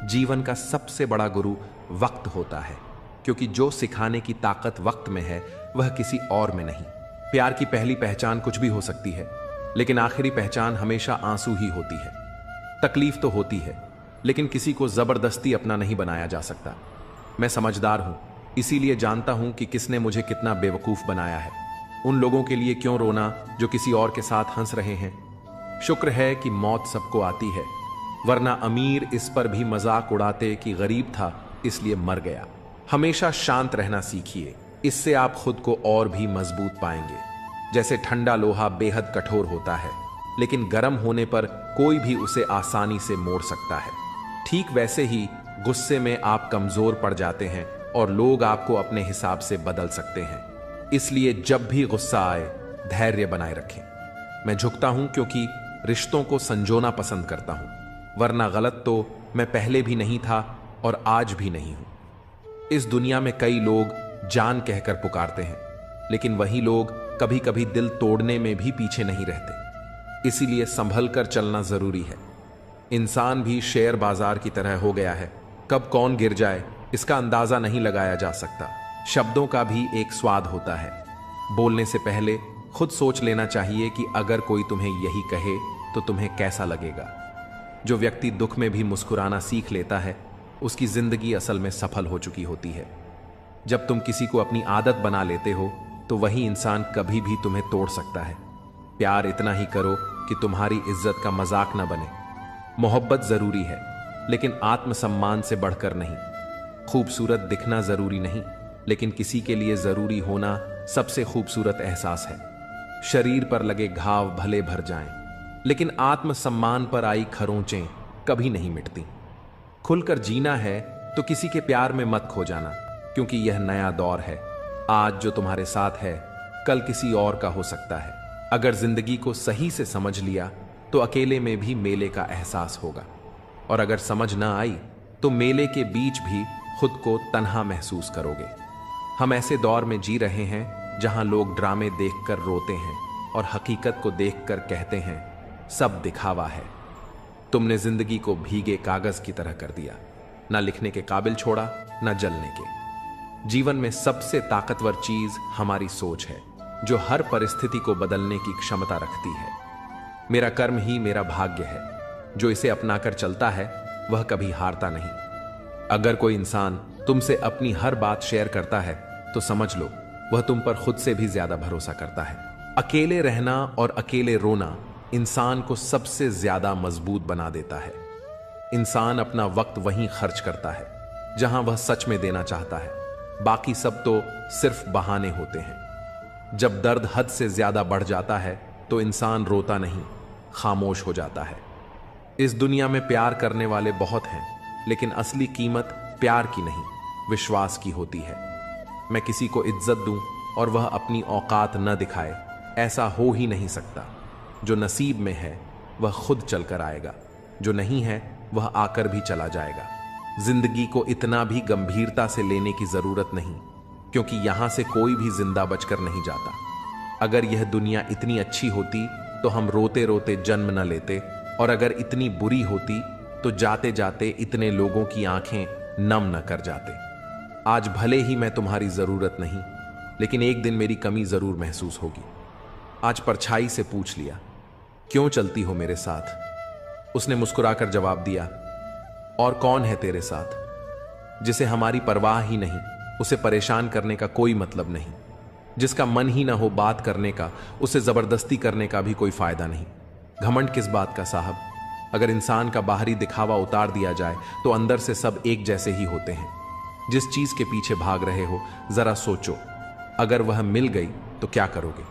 जीवन का सबसे बड़ा गुरु वक्त होता है, क्योंकि जो सिखाने की ताकत वक्त में है वह किसी और में नहीं। प्यार की पहली पहचान कुछ भी हो सकती है, लेकिन आखिरी पहचान हमेशा आंसू ही होती है। तकलीफ तो होती है, लेकिन किसी को जबरदस्ती अपना नहीं बनाया जा सकता। मैं समझदार हूं, इसीलिए जानता हूं कि किसने मुझे कितना बेवकूफ बनाया है। उन लोगों के लिए क्यों रोना जो किसी और के साथ हंस रहे हैं। शुक्र है कि मौत सबको आती है, वरना अमीर इस पर भी मजाक उड़ाते कि गरीब था इसलिए मर गया। हमेशा शांत रहना सीखिए, इससे आप खुद को और भी मजबूत पाएंगे। जैसे ठंडा लोहा बेहद कठोर होता है, लेकिन गर्म होने पर कोई भी उसे आसानी से मोड़ सकता है। ठीक वैसे ही गुस्से में आप कमजोर पड़ जाते हैं और लोग आपको अपने हिसाब से बदल सकते हैं। इसलिए जब भी गुस्सा आए धैर्य बनाए रखें। मैं झुकता हूं क्योंकि रिश्तों को संजोना पसंद करता हूं, वरना गलत तो मैं पहले भी नहीं था और आज भी नहीं हूं। इस दुनिया में कई लोग जान कहकर पुकारते हैं, लेकिन वही लोग कभी कभी दिल तोड़ने में भी पीछे नहीं रहते। इसीलिए संभल कर चलना जरूरी है। इंसान भी शेयर बाजार की तरह हो गया है, कब कौन गिर जाए इसका अंदाजा नहीं लगाया जा सकता। शब्दों का भी एक स्वाद होता है। बोलने से पहले खुद सोच लेना चाहिए कि अगर कोई तुम्हें यही कहे तो तुम्हें कैसा लगेगा। जो व्यक्ति दुख में भी मुस्कुराना सीख लेता है, उसकी जिंदगी असल में सफल हो चुकी होती है। जब तुम किसी को अपनी आदत बना लेते हो तो वही इंसान कभी भी तुम्हें तोड़ सकता है। प्यार इतना ही करो कि तुम्हारी इज्जत का मजाक न बने। मोहब्बत जरूरी है, लेकिन आत्मसम्मान से बढ़कर नहीं। खूबसूरत दिखना जरूरी नहीं, लेकिन किसी के लिए जरूरी होना सबसे खूबसूरत एहसास है। शरीर पर लगे घाव भले भर जाएं, लेकिन आत्मसम्मान पर आई खरोंचें कभी नहीं मिटती। खुलकर जीना है तो किसी के प्यार में मत खो जाना, क्योंकि यह नया दौर है। आज जो तुम्हारे साथ है कल किसी और का हो सकता है। अगर जिंदगी को सही से समझ लिया तो अकेले में भी मेले का एहसास होगा, और अगर समझ ना आई तो मेले के बीच भी खुद को तन्हा महसूस करोगे। हम ऐसे दौर में जी रहे हैं जहां लोग ड्रामे देखकर रोते हैं और हकीकत को देखकर कहते हैं सब दिखावा है। तुमने जिंदगी को भीगे कागज की तरह कर दिया, ना लिखने के काबिल छोड़ा ना जलने के। जीवन में सबसे ताकतवर चीज हमारी सोच है, जो हर परिस्थिति को बदलने की क्षमता रखती है। मेरा कर्म ही मेरा भाग्य है, जो इसे अपनाकर चलता है वह कभी हारता नहीं। अगर कोई इंसान तुमसे अपनी हर बात शेयर करता है तो समझ लो वह तुम पर खुद से भी ज्यादा भरोसा करता है। अकेले रहना और अकेले रोना इंसान को सबसे ज्यादा मजबूत बना देता है। इंसान अपना वक्त वहीं खर्च करता है जहां वह सच में देना चाहता है, बाकी सब तो सिर्फ बहाने होते हैं। जब दर्द हद से ज्यादा बढ़ जाता है तो इंसान रोता नहीं, खामोश हो जाता है। इस दुनिया में प्यार करने वाले बहुत हैं, लेकिन असली कीमत प्यार की नहीं, विश्वास की होती है। मैं किसी को इज्जत दूं और वह अपनी औकात न दिखाए, ऐसा हो ही नहीं सकता। जो नसीब में है वह खुद चलकर आएगा, जो नहीं है वह आकर भी चला जाएगा। जिंदगी को इतना भी गंभीरता से लेने की जरूरत नहीं, क्योंकि यहां से कोई भी जिंदा बचकर नहीं जाता। अगर यह दुनिया इतनी अच्छी होती तो हम रोते रोते जन्म न लेते, और अगर इतनी बुरी होती तो जाते जाते इतने लोगों की आंखें नम न कर जाते। आज भले ही मैं तुम्हारी जरूरत नहीं, लेकिन एक दिन मेरी कमी जरूर महसूस होगी। आज परछाई से पूछ लिया, क्यों चलती हो मेरे साथ? उसने मुस्कुराकर जवाब दिया, और कौन है तेरे साथ? जिसे हमारी परवाह ही नहीं, उसे परेशान करने का कोई मतलब नहीं। जिसका मन ही ना हो बात करने का, उसे जबरदस्ती करने का भी कोई फायदा नहीं। घमंड किस बात का साहब? अगर इंसान का बाहरी दिखावा उतार दिया जाए तो अंदर से सब एक जैसे ही होते हैं। जिस चीज के पीछे भाग रहे हो जरा सोचो, अगर वह मिल गई तो क्या करोगे?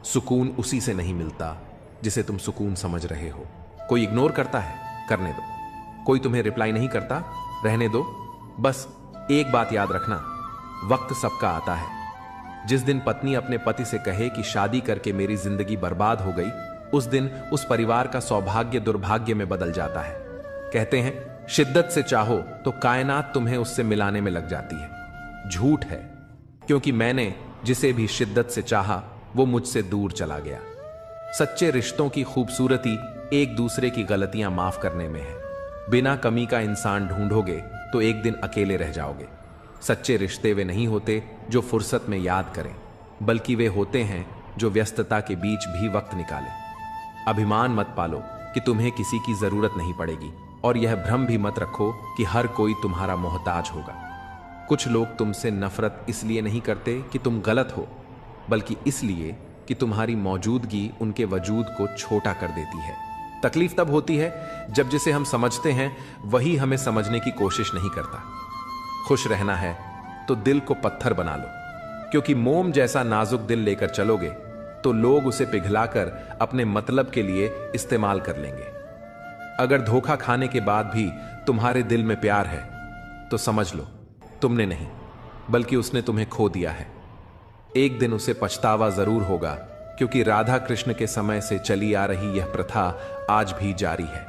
सुकून उसी से नहीं मिलता जिसे तुम सुकून समझ रहे हो। कोई इग्नोर करता है, करने दो। कोई तुम्हें रिप्लाई नहीं करता, रहने दो। बस एक बात याद रखना, वक्त सबका आता है। जिस दिन पत्नी अपने पति से कहे कि शादी करके मेरी जिंदगी बर्बाद हो गई, उस दिन उस परिवार का सौभाग्य दुर्भाग्य में बदल जाता है। कहते हैं शिद्दत से चाहो तो कायनात तुम्हें उससे मिलाने में लग जाती है। झूठ है, क्योंकि मैंने जिसे भी शिद्दत से चाहा वो मुझसे दूर चला गया। सच्चे रिश्तों की खूबसूरती एक दूसरे की गलतियां माफ करने में है। बिना कमी का इंसान ढूंढोगे तो एक दिन अकेले रह जाओगे। सच्चे रिश्ते वे नहीं होते जो फुर्सत में याद करें, बल्कि वे होते हैं जो व्यस्तता के बीच भी वक्त निकालें। अभिमान मत पालो कि तुम्हें किसी की जरूरत नहीं पड़ेगी, और यह भ्रम भी मत रखो कि हर कोई तुम्हारा मोहताज होगा। कुछ लोग तुमसे नफरत इसलिए नहीं करते कि तुम गलत हो, बल्कि इसलिए कि तुम्हारी मौजूदगी उनके वजूद को छोटा कर देती है। तकलीफ तब होती है जब जिसे हम समझते हैं वही हमें समझने की कोशिश नहीं करता। खुश रहना है तो दिल को पत्थर बना लो, क्योंकि मोम जैसा नाजुक दिल लेकर चलोगे तो लोग उसे पिघलाकर अपने मतलब के लिए इस्तेमाल कर लेंगे। अगर धोखा खाने के बाद भी तुम्हारे दिल में प्यार है तो समझ लो तुमने नहीं, बल्कि उसने तुम्हें खो दिया है। एक दिन उसे पछतावा जरूर होगा, क्योंकि राधा कृष्ण के समय से चली आ रही यह प्रथा आज भी जारी है।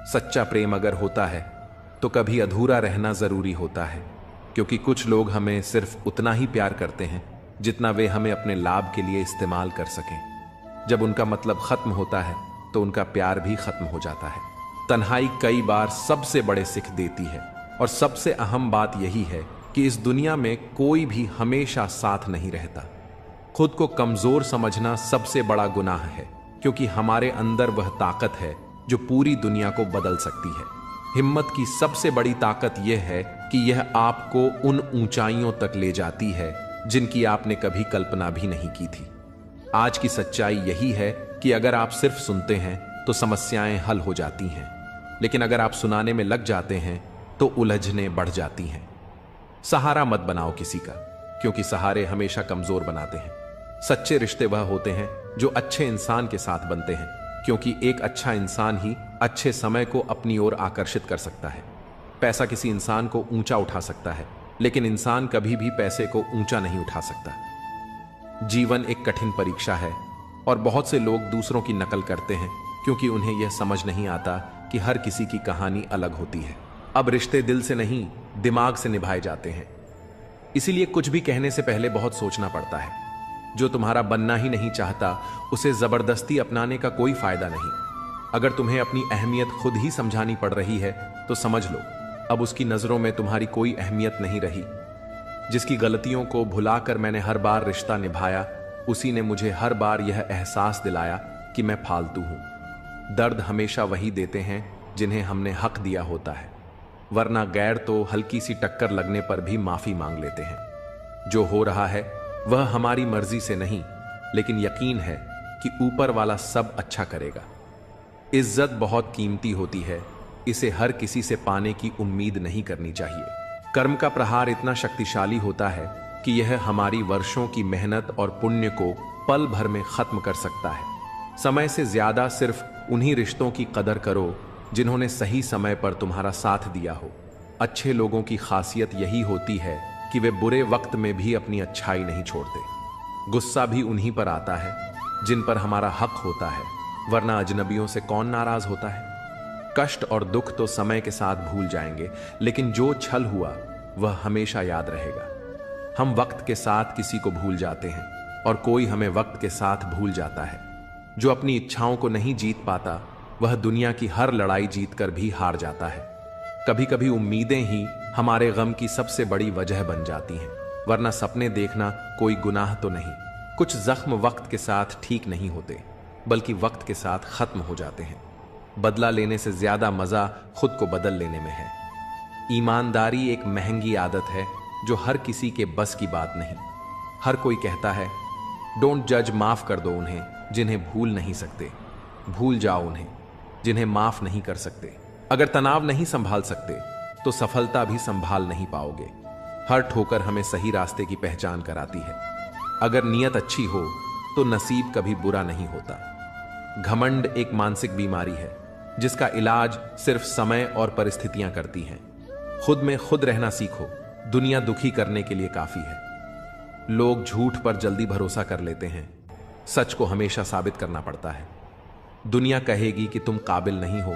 सच्चा प्रेम अगर होता है तो कभी अधूरा रहना जरूरी होता है, क्योंकि कुछ लोग हमें सिर्फ उतना ही प्यार करते हैं जितना वे हमें अपने लाभ के लिए इस्तेमाल कर सकें। जब उनका मतलब खत्म होता है तो उनका प्यार भी खत्म हो जाता है। तन्हाई कई बार सबसे बड़े सिख देती है, और सबसे अहम बात यही है कि इस दुनिया में कोई भी हमेशा साथ नहीं रहता। खुद को कमजोर समझना सबसे बड़ा गुनाह है, क्योंकि हमारे अंदर वह ताकत है जो पूरी दुनिया को बदल सकती है। हिम्मत की सबसे बड़ी ताकत यह है कि यह आपको उन ऊंचाइयों तक ले जाती है जिनकी आपने कभी कल्पना भी नहीं की थी। आज की सच्चाई यही है कि अगर आप सिर्फ सुनते हैं तो समस्याएं हल हो जाती हैं, लेकिन अगर आप सुनाने में लग जाते हैं तो उलझने बढ़ जाती हैं। सहारा मत बनाओ किसी का, क्योंकि सहारे हमेशा कमजोर बनाते हैं। सच्चे रिश्ते वह होते हैं जो अच्छे इंसान के साथ बनते हैं, क्योंकि एक अच्छा इंसान ही अच्छे समय को अपनी ओर आकर्षित कर सकता है। पैसा किसी इंसान को ऊंचा उठा सकता है, लेकिन इंसान कभी भी पैसे को ऊंचा नहीं उठा सकता। जीवन एक कठिन परीक्षा है, और बहुत से लोग दूसरों की नकल करते हैं क्योंकि उन्हें यह समझ नहीं आता कि हर किसी की कहानी अलग होती है। अब रिश्ते दिल से नहीं, दिमाग से निभाए जाते हैं। इसीलिए कुछ भी कहने से पहले बहुत सोचना पड़ता है। जो तुम्हारा बनना ही नहीं चाहता उसे जबरदस्ती अपनाने का कोई फायदा नहीं। अगर तुम्हें अपनी अहमियत खुद ही समझानी पड़ रही है तो समझ लो अब उसकी नजरों में तुम्हारी कोई अहमियत नहीं रही। जिसकी गलतियों को भुलाकर मैंने हर बार रिश्ता निभाया, उसी ने मुझे हर बार यह एहसास दिलाया कि मैं फालतू हूं। दर्द हमेशा वही देते हैं जिन्हें हमने हक दिया होता है, वरना गैर तो हल्की सी टक्कर लगने पर भी माफी मांग लेते हैं। जो हो रहा है वह हमारी मर्जी से नहीं, लेकिन यकीन है कि ऊपर वाला सब अच्छा करेगा। इज्जत बहुत कीमती होती है, इसे हर किसी से पाने की उम्मीद नहीं करनी चाहिए। कर्म का प्रहार इतना शक्तिशाली होता है कि यह हमारी वर्षों की मेहनत और पुण्य को पल भर में खत्म कर सकता है। समय से ज्यादा सिर्फ उन्हीं रिश्तों की कदर करो जिन्होंने सही समय पर तुम्हारा साथ दिया हो। अच्छे लोगों की खासियत यही होती है कि वे बुरे वक्त में भी अपनी अच्छाई नहीं छोड़ते। गुस्सा भी उन्हीं पर आता है जिन पर हमारा हक होता है, वरना अजनबियों से कौन नाराज होता है। कष्ट और दुख तो समय के साथ भूल जाएंगे, लेकिन जो छल हुआ वह हमेशा याद रहेगा। हम वक्त के साथ किसी को भूल जाते हैं और कोई हमें वक्त के साथ भूल जाता है। जो अपनी इच्छाओं को नहीं जीत पाता वह दुनिया की हर लड़ाई जीतकर भी हार जाता है। कभी कभी उम्मीदें ही हमारे गम की सबसे बड़ी वजह बन जाती हैं, वरना सपने देखना कोई गुनाह तो नहीं। कुछ जख्म वक्त के साथ ठीक नहीं होते, बल्कि वक्त के साथ खत्म हो जाते हैं। बदला लेने से ज्यादा मजा खुद को बदल लेने में है। ईमानदारी एक महंगी आदत है जो हर किसी के बस की बात नहीं। हर कोई कहता है डोंट जज, माफ कर दो उन्हें जिन्हें भूल नहीं सकते, भूल जाओ उन्हें जिन्हें माफ नहीं कर सकते। अगर तनाव नहीं संभाल सकते तो सफलता भी संभाल नहीं पाओगे। हर ठोकर हमें सही रास्ते की पहचान कराती है। अगर नीयत अच्छी हो तो नसीब कभी बुरा नहीं होता। घमंड एक मानसिक बीमारी है जिसका इलाज सिर्फ समय और परिस्थितियां करती हैं। खुद में खुद रहना सीखो, दुनिया दुखी करने के लिए काफी है। लोग झूठ पर जल्दी भरोसा कर लेते हैं, सच को हमेशा साबित करना पड़ता है। दुनिया कहेगी कि तुम काबिल नहीं हो,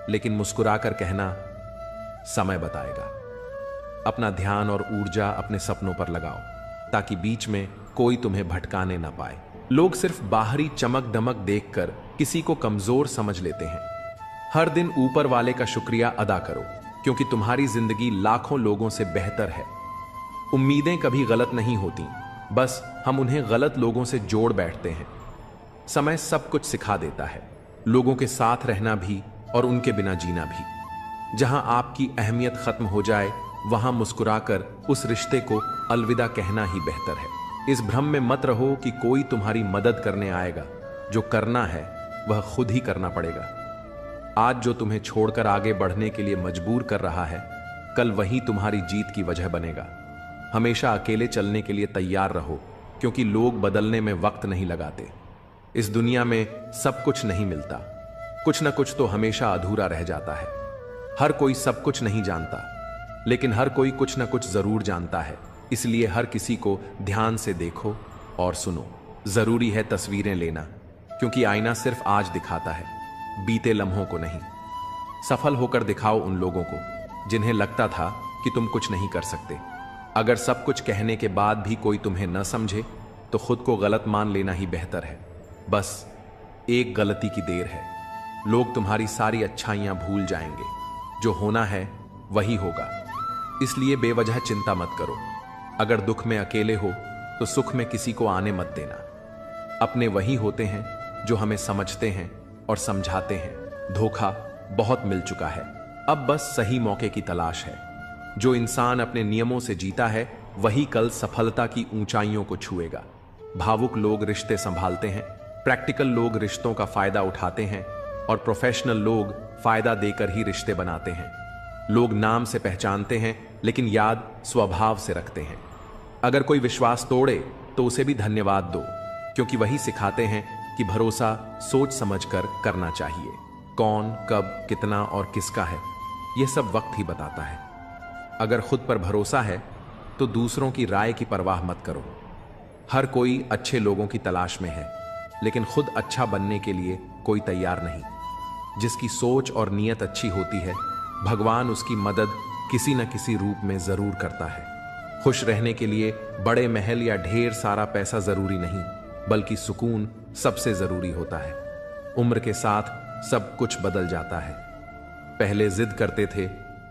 लेकिन मुस्कुराकर कहना समय बताएगा। अपना ध्यान और ऊर्जा अपने सपनों पर लगाओ ताकि बीच में कोई तुम्हें भटकाने ना पाए। लोग सिर्फ बाहरी चमक दमक देखकर किसी को कमजोर समझ लेते हैं। हर दिन ऊपर वाले का शुक्रिया अदा करो, क्योंकि तुम्हारी जिंदगी लाखों लोगों से बेहतर है। उम्मीदें कभी गलत नहीं होती, बस हम उन्हें गलत लोगों से जोड़ बैठते हैं। समय सब कुछ सिखा देता है, लोगों के साथ रहना भी और उनके बिना जीना भी। जहां आपकी अहमियत खत्म हो जाए वहां मुस्कुराकर उस रिश्ते को अलविदा कहना ही बेहतर है। इस भ्रम में मत रहो कि कोई तुम्हारी मदद करने आएगा। जो करना है वह खुद ही करना पड़ेगा। आज जो तुम्हें छोड़कर आगे बढ़ने के लिए मजबूर कर रहा है, कल वही तुम्हारी जीत की वजह बनेगा। हमेशा अकेले चलने के लिए तैयार रहो, क्योंकि लोग बदलने में वक्त नहीं लगाते। इस दुनिया में सब कुछ नहीं मिलता, कुछ न कुछ तो हमेशा अधूरा रह जाता है। हर कोई सब कुछ नहीं जानता, लेकिन हर कोई कुछ न कुछ जरूर जानता है। इसलिए हर किसी को ध्यान से देखो और सुनो। जरूरी है तस्वीरें लेना, क्योंकि आईना सिर्फ आज दिखाता है, बीते लम्हों को नहीं। सफल होकर दिखाओ उन लोगों को जिन्हें लगता था कि तुम कुछ नहीं कर सकते। अगर सब कुछ कहने के बाद भी कोई तुम्हें न समझे तो खुद को गलत मान लेना ही बेहतर है। बस एक गलती की देर है, लोग तुम्हारी सारी अच्छाइयां भूल जाएंगे। जो होना है वही होगा, इसलिए बेवजह चिंता मत करो। अगर दुख में अकेले हो तो सुख में किसी को आने मत देना। अपने वही होते हैं जो हमें समझते हैं और समझाते हैं। धोखा बहुत मिल चुका है, अब बस सही मौके की तलाश है। जो इंसान अपने नियमों से जीता है वही कल सफलता की ऊंचाइयों को छुएगा। भावुक लोग रिश्ते संभालते हैं, प्रैक्टिकल लोग रिश्तों का फायदा उठाते हैं और प्रोफेशनल लोग फायदा देकर ही रिश्ते बनाते हैं। लोग नाम से पहचानते हैं लेकिन याद स्वभाव से रखते हैं। अगर कोई विश्वास तोड़े तो उसे भी धन्यवाद दो, क्योंकि वही सिखाते हैं कि भरोसा सोच समझकर करना चाहिए। कौन, कब, कितना और किसका है, यह सब वक्त ही बताता है। अगर खुद पर भरोसा है तो दूसरों की राय की परवाह मत करो। हर कोई अच्छे लोगों की तलाश में है, लेकिन खुद अच्छा बनने के लिए कोई तैयार नहीं। जिसकी सोच और नीयत अच्छी होती है, भगवान उसकी मदद किसी न किसी रूप में जरूर करता है। खुश रहने के लिए बड़े महल या ढेर सारा पैसा जरूरी नहीं, बल्कि सुकून सबसे जरूरी होता है। उम्र के साथ सब कुछ बदल जाता है। पहले जिद करते थे,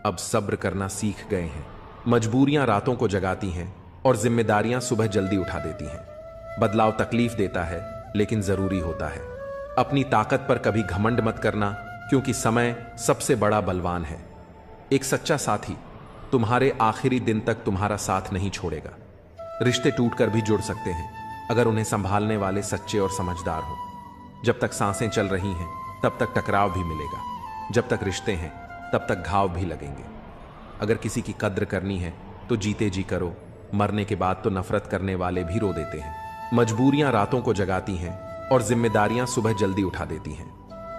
अब सब्र करना सीख गए हैं। मजबूरियां रातों को जगाती हैं और जिम्मेदारियां सुबह जल्दी उठा देती हैं। बदलाव तकलीफ देता है, लेकिन जरूरी होता है। अपनी ताकत पर कभी घमंड मत करना, क्योंकि समय सबसे बड़ा बलवान है। एक सच्चा साथी तुम्हारे आखिरी दिन तक तुम्हारा साथ नहीं छोड़ेगा। रिश्ते टूटकर भी जुड़ सकते हैं अगर उन्हें संभालने वाले सच्चे और समझदार हो। जब तक सांसें चल रही हैं तब तक टकराव भी मिलेगा, जब तक रिश्ते हैं तब तक घाव भी लगेंगे। अगर किसी की कद्र करनी है तो जीते जी करो, मरने के बाद तो नफरत करने वाले भी रो देते हैं। मजबूरियां रातों को जगाती हैं और जिम्मेदारियां सुबह जल्दी उठा देती हैं।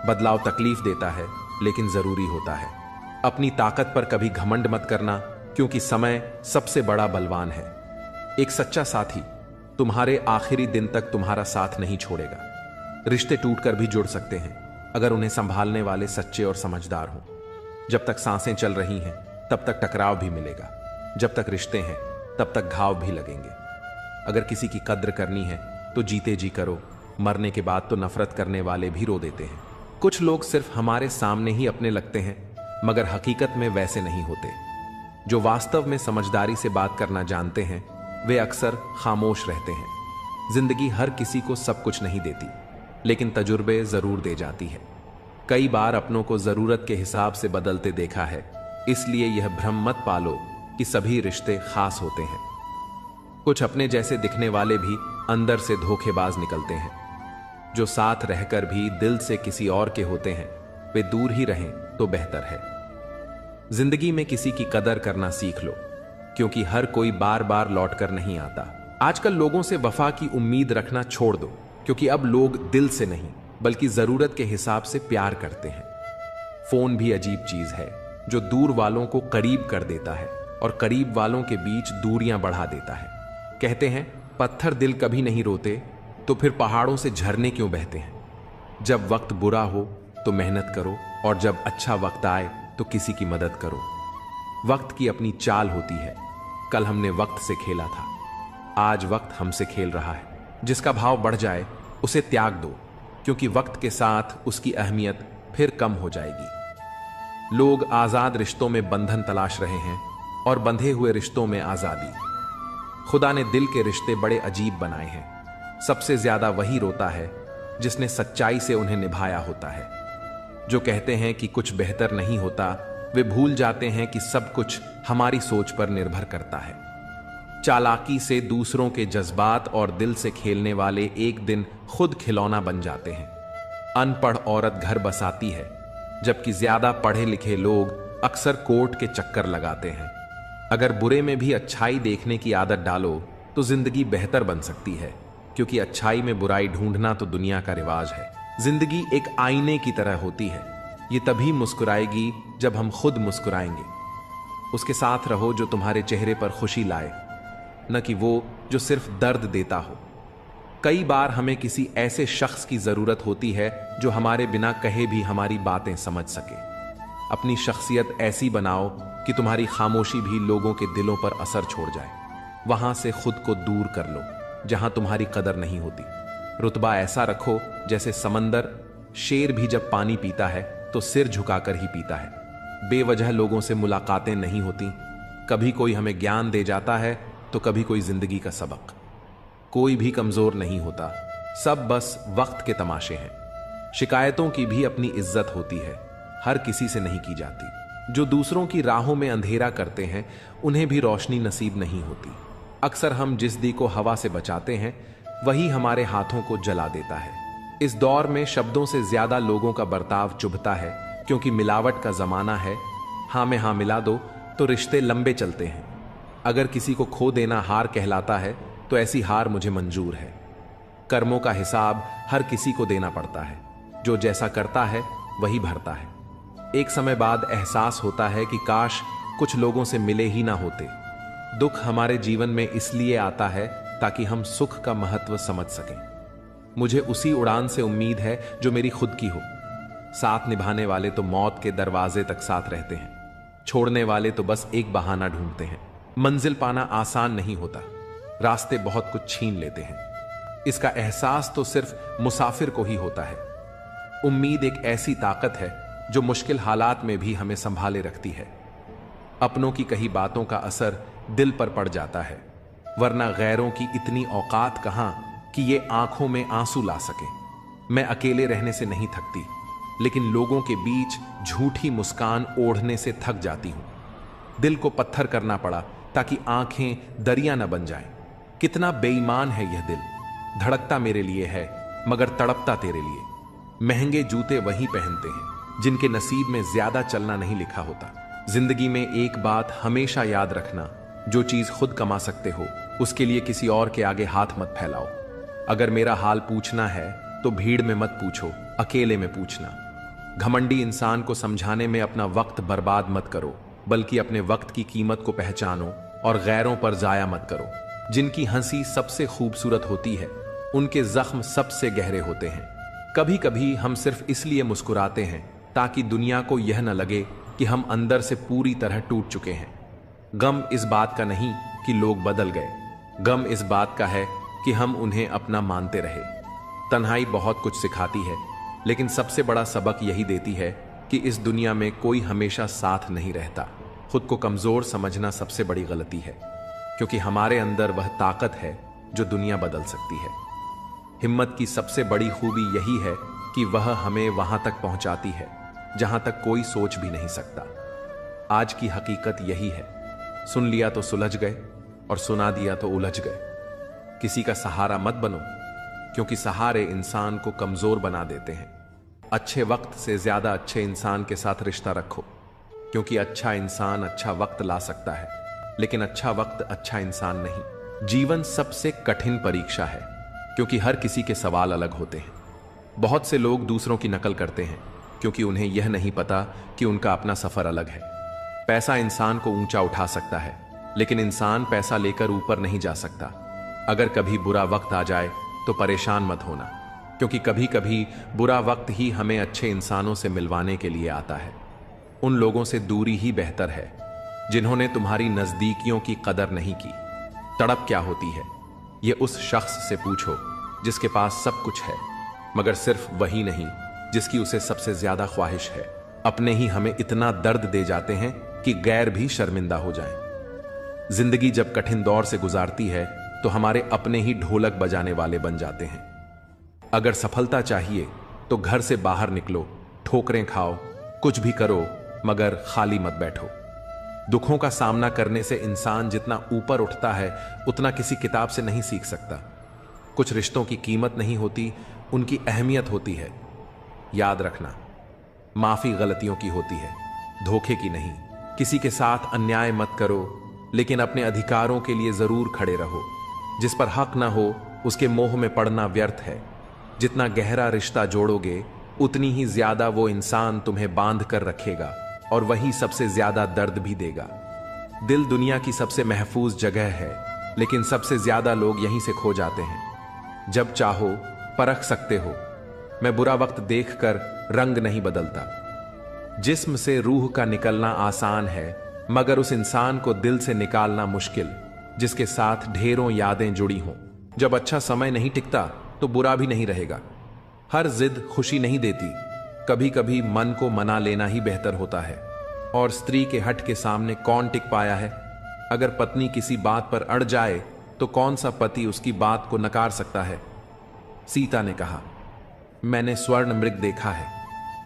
बदलाव तकलीफ देता है, लेकिन जरूरी होता है। अपनी ताकत पर कभी घमंड मत करना, क्योंकि समय सबसे बड़ा बलवान है। एक सच्चा साथी तुम्हारे आखिरी दिन तक तुम्हारा साथ नहीं छोड़ेगा। रिश्ते टूटकर भी जुड़ सकते हैं अगर उन्हें संभालने वाले सच्चे और समझदार हों। जब तक सांसें चल रही हैं तब तक टकराव भी मिलेगा, जब तक रिश्ते हैं तब तक घाव भी लगेंगे। अगर किसी की कद्र करनी है तो जीते जी करो, मरने के बाद तो नफरत करने वाले भी रो देते हैं। कुछ लोग सिर्फ हमारे सामने ही अपने लगते हैं मगर हकीकत में वैसे नहीं होते। जो वास्तव में समझदारी से बात करना जानते हैं वे अक्सर खामोश रहते हैं। जिंदगी हर किसी को सब कुछ नहीं देती, लेकिन तजुर्बे जरूर दे जाती है। कई बार अपनों को जरूरत के हिसाब से बदलते देखा है, इसलिए यह भ्रम मत पालो कि सभी रिश्ते खास होते हैं। कुछ अपने जैसे दिखने वाले भी अंदर से धोखेबाज निकलते हैं। जो साथ रहकर भी दिल से किसी और के होते हैं वे दूर ही रहें तो बेहतर है। जिंदगी में किसी की कदर करना सीख लो, क्योंकि हर कोई बार बार लौट कर नहीं आता। आजकल लोगों से वफा की उम्मीद रखना छोड़ दो, क्योंकि अब लोग दिल से नहीं बल्कि जरूरत के हिसाब से प्यार करते हैं। फोन भी अजीब चीज है जो दूर वालों को करीब कर देता है और करीब वालों के बीच दूरियां बढ़ा देता है। कहते हैं पत्थर दिल कभी नहीं रोते, तो फिर पहाड़ों से झरने क्यों बहते हैं। जब वक्त बुरा हो तो मेहनत करो और जब अच्छा वक्त आए तो किसी की मदद करो। वक्त की अपनी चाल होती है। कल हमने वक्त से खेला था, आज वक्त हमसे खेल रहा है। जिसका भाव बढ़ जाए उसे त्याग दो, क्योंकि वक्त के साथ उसकी अहमियत फिर कम हो जाएगी। लोग आजाद रिश्तों में बंधन तलाश रहे हैं और बंधे हुए रिश्तों में आजादी। खुदा ने दिल के रिश्ते बड़े अजीब बनाए हैं। सबसे ज्यादा वही रोता है जिसने सच्चाई से उन्हें निभाया होता है। जो कहते हैं कि कुछ बेहतर नहीं होता, वे भूल जाते हैं कि सब कुछ हमारी सोच पर निर्भर करता है। चालाकी से दूसरों के जज्बात और दिल से खेलने वाले एक दिन खुद खिलौना बन जाते हैं। अनपढ़ औरत घर बसाती है, जबकि ज्यादा पढ़े लिखे लोग अक्सर कोर्ट के चक्कर लगाते हैं। अगर बुरे में भी अच्छाई देखने की आदत डालो तो जिंदगी बेहतर बन सकती है, क्योंकि अच्छाई में बुराई ढूंढना तो दुनिया का रिवाज है। जिंदगी एक आईने की तरह होती है। ये तभी मुस्कुराएगी जब हम खुद मुस्कुराएंगे। उसके साथ रहो जो तुम्हारे चेहरे पर खुशी लाए, न कि वो जो सिर्फ दर्द देता हो। कई बार हमें किसी ऐसे शख्स की जरूरत होती है जो हमारे बिना कहे भी हमारी बातें समझ सके। अपनी शख्सियत ऐसी बनाओ कि तुम्हारी खामोशी भी लोगों के दिलों पर असर छोड़ जाए। वहां से खुद को दूर कर लो जहां तुम्हारी कदर नहीं होती। रुतबा ऐसा रखो जैसे समंदर। शेर भी जब पानी पीता है तो सिर झुकाकर ही पीता है। बेवजह लोगों से मुलाकातें नहीं होती। कभी कोई हमें ज्ञान दे जाता है तो कभी कोई जिंदगी का सबक। कोई भी कमजोर नहीं होता, सब बस वक्त के तमाशे हैं। शिकायतों की भी अपनी इज्जत होती है, हर किसी से नहीं की जाती। जो दूसरों की राहों में अंधेरा करते हैं उन्हें भी रोशनी नसीब नहीं होती। अक्सर हम जिस दी को हवा से बचाते हैं वही हमारे हाथों को जला देता है। इस दौर में शब्दों से ज्यादा लोगों का बर्ताव चुभता है, क्योंकि मिलावट का जमाना है। हाँ में हाँ मिला दो तो रिश्ते लंबे चलते हैं। अगर किसी को खो देना हार कहलाता है तो ऐसी हार मुझे मंजूर है। कर्मों का हिसाब हर किसी को देना पड़ता है। जो जैसा करता है वही भरता है। एक समय बाद एहसास होता है कि काश कुछ लोगों से मिले ही ना होते। दुख हमारे जीवन में इसलिए आता है ताकि हम सुख का महत्व समझ सकें। मुझे उसी उड़ान से उम्मीद है जो मेरी खुद की हो। साथ निभाने वाले तो मौत के दरवाजे तक साथ रहते हैं, छोड़ने वाले तो बस एक बहाना ढूंढते हैं। मंजिल पाना आसान नहीं होता, रास्ते बहुत कुछ छीन लेते हैं। इसका एहसास तो सिर्फ मुसाफिर को ही होता है। उम्मीद एक ऐसी ताकत है जो मुश्किल हालात में भी हमें संभाले रखती है। अपनों की कही बातों का असर दिल पर पड़ जाता है, वरना गैरों की इतनी औकात कहां कि ये आंखों में आंसू ला सके। मैं अकेले रहने से नहीं थकती, लेकिन लोगों के बीच झूठी मुस्कान ओढ़ने से थक जाती हूं। दिल को पत्थर करना पड़ा ताकि आंखें दरिया न बन जाएं। कितना बेईमान है यह दिल, धड़कता मेरे लिए है मगर तड़पता तेरे लिए। महंगे जूते वही पहनते हैं जिनके नसीब में ज्यादा चलना नहीं लिखा होता। जिंदगी में एक बात हमेशा याद रखना, जो चीज खुद कमा सकते हो उसके लिए किसी और के आगे हाथ मत फैलाओ। अगर मेरा हाल पूछना है तो भीड़ में मत पूछो, अकेले में पूछना। घमंडी इंसान को समझाने में अपना वक्त बर्बाद मत करो, बल्कि अपने वक्त की कीमत को पहचानो और गैरों पर जाया मत करो। जिनकी हंसी सबसे खूबसूरत होती है, उनके जख्म सबसे गहरे होते हैं। कभी कभी हम सिर्फ इसलिए मुस्कुराते हैं ताकि दुनिया को यह न लगे कि हम अंदर से पूरी तरह टूट चुके हैं। गम इस बात का नहीं कि लोग बदल गए, गम इस बात का है कि हम उन्हें अपना मानते रहे। तन्हाई बहुत कुछ सिखाती है, लेकिन सबसे बड़ा सबक यही देती है कि इस दुनिया में कोई हमेशा साथ नहीं रहता। खुद को कमजोर समझना सबसे बड़ी गलती है, क्योंकि हमारे अंदर वह ताकत है जो दुनिया बदल सकती है। हिम्मत की सबसे बड़ी खूबी यही है कि वह हमें वहां तक पहुंचाती है जहां तक कोई सोच भी नहीं सकता। आज की हकीकत यही है, सुन लिया तो सुलझ गए और सुना दिया तो उलझ गए। किसी का सहारा मत बनो, क्योंकि सहारे इंसान को कमजोर बना देते हैं। अच्छे वक्त से ज्यादा अच्छे इंसान के साथ रिश्ता रखो, क्योंकि अच्छा इंसान अच्छा वक्त ला सकता है, लेकिन अच्छा वक्त अच्छा इंसान नहीं। जीवन सबसे कठिन परीक्षा है, क्योंकि हर किसी के सवाल अलग होते हैं। बहुत से लोग दूसरों की नकल करते हैं, क्योंकि उन्हें यह नहीं पता कि उनका अपना सफर अलग है। पैसा इंसान को ऊंचा उठा सकता है, लेकिन इंसान पैसा लेकर ऊपर नहीं जा सकता। अगर कभी बुरा वक्त आ जाए तो परेशान मत होना, क्योंकि कभी कभी बुरा वक्त ही हमें अच्छे इंसानों से मिलवाने के लिए आता है। उन लोगों से दूरी ही बेहतर है जिन्होंने तुम्हारी नजदीकियों की कदर नहीं की। तड़प क्या होती है, यह उस शख्स से पूछो जिसके पास सब कुछ है, मगर सिर्फ वही नहीं जिसकी उसे सबसे ज्यादा ख्वाहिश है। अपने ही हमें इतना दर्द दे जाते हैं कि गैर भी शर्मिंदा हो जाएं। जिंदगी जब कठिन दौर से गुजारती है तो हमारे अपने ही ढोलक बजाने वाले बन जाते हैं। अगर सफलता चाहिए तो घर से बाहर निकलो, ठोकरें खाओ, कुछ भी करो, मगर खाली मत बैठो। दुखों का सामना करने से इंसान जितना ऊपर उठता है उतना किसी किताब से नहीं सीख सकता। कुछ रिश्तों की कीमत नहीं होती, उनकी अहमियत होती है। याद रखना, माफी गलतियों की होती है, धोखे की नहीं। किसी के साथ अन्याय मत करो, लेकिन अपने अधिकारों के लिए जरूर खड़े रहो। जिस पर हक ना हो उसके मोह में पड़ना व्यर्थ है। जितना गहरा रिश्ता जोड़ोगे उतनी ही ज्यादा वो इंसान तुम्हें बांध कर रखेगा, और वही सबसे ज्यादा दर्द भी देगा। दिल दुनिया की सबसे महफूज जगह है, लेकिन सबसे ज्यादा लोग यहीं से खो जाते हैं। जब चाहो परख सकते हो। मैं बुरा वक्त देखकर रंग नहीं बदलता। जिस्म से रूह का निकलना आसान है, मगर उस इंसान को दिल से निकालना मुश्किल जिसके साथ ढेरों यादें जुड़ी हों। जब अच्छा समय नहीं टिकता तो बुरा भी नहीं रहेगा। हर जिद खुशी नहीं देती, कभी कभी मन को मना लेना ही बेहतर होता है। और स्त्री के हट के सामने कौन टिक पाया है? अगर पत्नी किसी बात पर अड़ जाए तो कौन सा पति उसकी बात को नकार सकता है? सीता ने कहा, मैंने स्वर्ण मृग देखा है,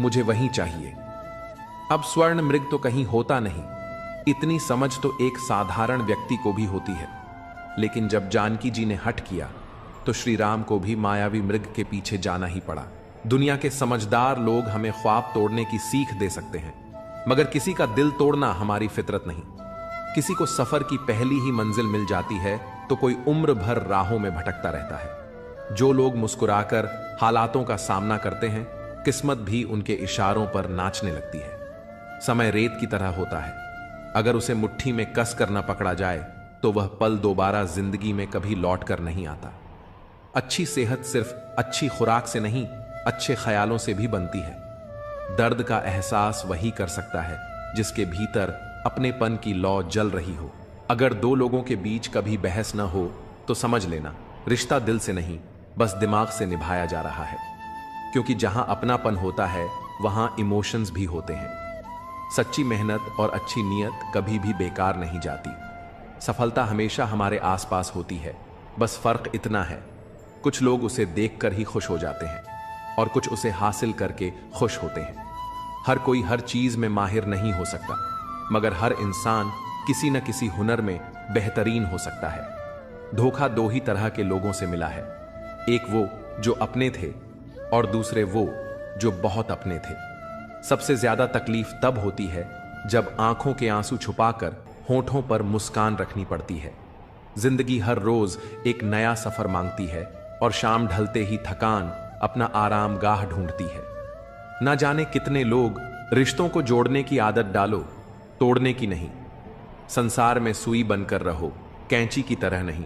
मुझे वही चाहिए। अब स्वर्ण मृग तो कहीं होता नहीं। इतनी समझ तो एक साधारण व्यक्ति को भी होती है। लेकिन जब जानकी जी ने हट किया तो श्री राम को भी मायावी मृग के पीछे जाना ही पड़ा। दुनिया के समझदार लोग हमें ख्वाब तोड़ने की सीख दे सकते हैं, मगर किसी का दिल तोड़ना हमारी फितरत नहीं। किसी को सफर की पहली ही मंजिल मिल जाती है तो कोई उम्र भर राहों में भटकता रहता है। जो लोग मुस्कुराकर हालातों का सामना करते हैं, किस्मत भी उनके इशारों पर नाचने लगती है। समय रेत की तरह होता है, अगर उसे मुट्ठी में कस कर न पकड़ा जाए तो वह पल दोबारा जिंदगी में कभी लौट कर नहीं आता। अच्छी सेहत सिर्फ अच्छी खुराक से नहीं, अच्छे ख्यालों से भी बनती है। दर्द का एहसास वही कर सकता है जिसके भीतर अपनेपन की लौ जल रही हो। अगर दो लोगों के बीच कभी बहस न हो तो समझ लेना रिश्ता दिल से नहीं, बस दिमाग से निभाया जा रहा है। क्योंकि जहां अपनापन होता है वहां इमोशंस भी होते हैं। सच्ची मेहनत और अच्छी नीयत कभी भी बेकार नहीं जाती। सफलता हमेशा हमारे आसपास होती है, बस फर्क इतना है, कुछ लोग उसे देखकर ही खुश हो जाते हैं और कुछ उसे हासिल करके खुश होते हैं। हर कोई हर चीज में माहिर नहीं हो सकता, मगर हर इंसान किसी न किसी हुनर में बेहतरीन हो सकता है। धोखा दो ही तरह के लोगों से मिला है, एक वो जो अपने थे और दूसरे वो जो बहुत अपने थे। सबसे ज्यादा तकलीफ तब होती है जब आंखों के आंसू छुपाकर होठों पर मुस्कान रखनी पड़ती है। जिंदगी हर रोज एक नया सफर मांगती है और शाम ढलते ही थकान अपना आराम गाह ढूंढती है। ना जाने कितने लोग रिश्तों को जोड़ने की आदत डालो, तोड़ने की नहीं। संसार में सुई बनकर रहो, कैंची की तरह नहीं।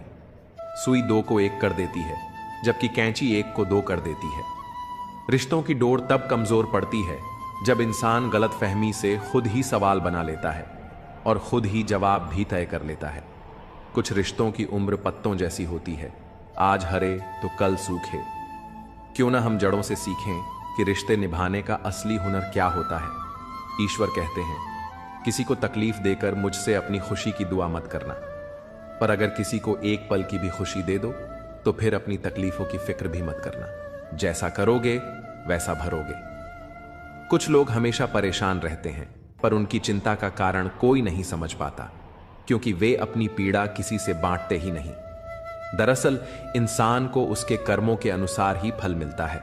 सुई दो को एक कर देती है, जबकि कैंची एक को दो कर देती है। रिश्तों की डोर तब कमजोर पड़ती है जब इंसान गलतफहमी से खुद ही सवाल बना लेता है और खुद ही जवाब भी तय कर लेता है। कुछ रिश्तों की उम्र पत्तों जैसी होती है, आज हरे तो कल सूखे। क्यों ना हम जड़ों से सीखें कि रिश्ते निभाने का असली हुनर क्या होता है। ईश्वर कहते हैं, किसी को तकलीफ देकर मुझसे अपनी खुशी की दुआ मत करना, पर अगर किसी को एक पल की भी खुशी दे दो तो फिर अपनी तकलीफों की फिक्र भी मत करना। जैसा करोगे वैसा भरोगे। कुछ लोग हमेशा परेशान रहते हैं, पर उनकी चिंता का कारण कोई नहीं समझ पाता, क्योंकि वे अपनी पीड़ा किसी से बांटते ही नहीं। दरअसल इंसान को उसके कर्मों के अनुसार ही फल मिलता है।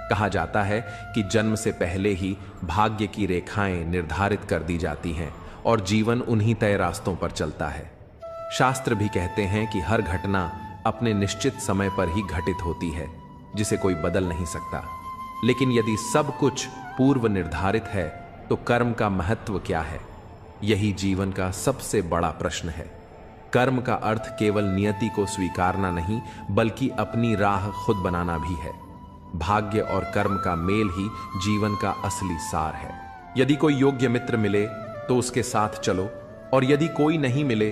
कहा जाता है कि जन्म से पहले ही भाग्य की रेखाएं निर्धारित कर दी जाती हैं और जीवन उन्हीं तय रास्तों पर चलता है। शास्त्र भी कहते हैं कि हर घटना अपने निश्चित समय पर ही घटित होती है, जिसे कोई बदल नहीं सकता। लेकिन यदि सब कुछ पूर्व निर्धारित है तो कर्म का महत्व क्या है? यही जीवन का सबसे बड़ा प्रश्न है। कर्म का अर्थ केवल नियति को स्वीकारना नहीं, बल्कि अपनी राह खुद बनाना भी है। भाग्य और कर्म का मेल ही जीवन का असली सार है। यदि कोई योग्य मित्र मिले तो उसके साथ चलो, और यदि कोई नहीं मिले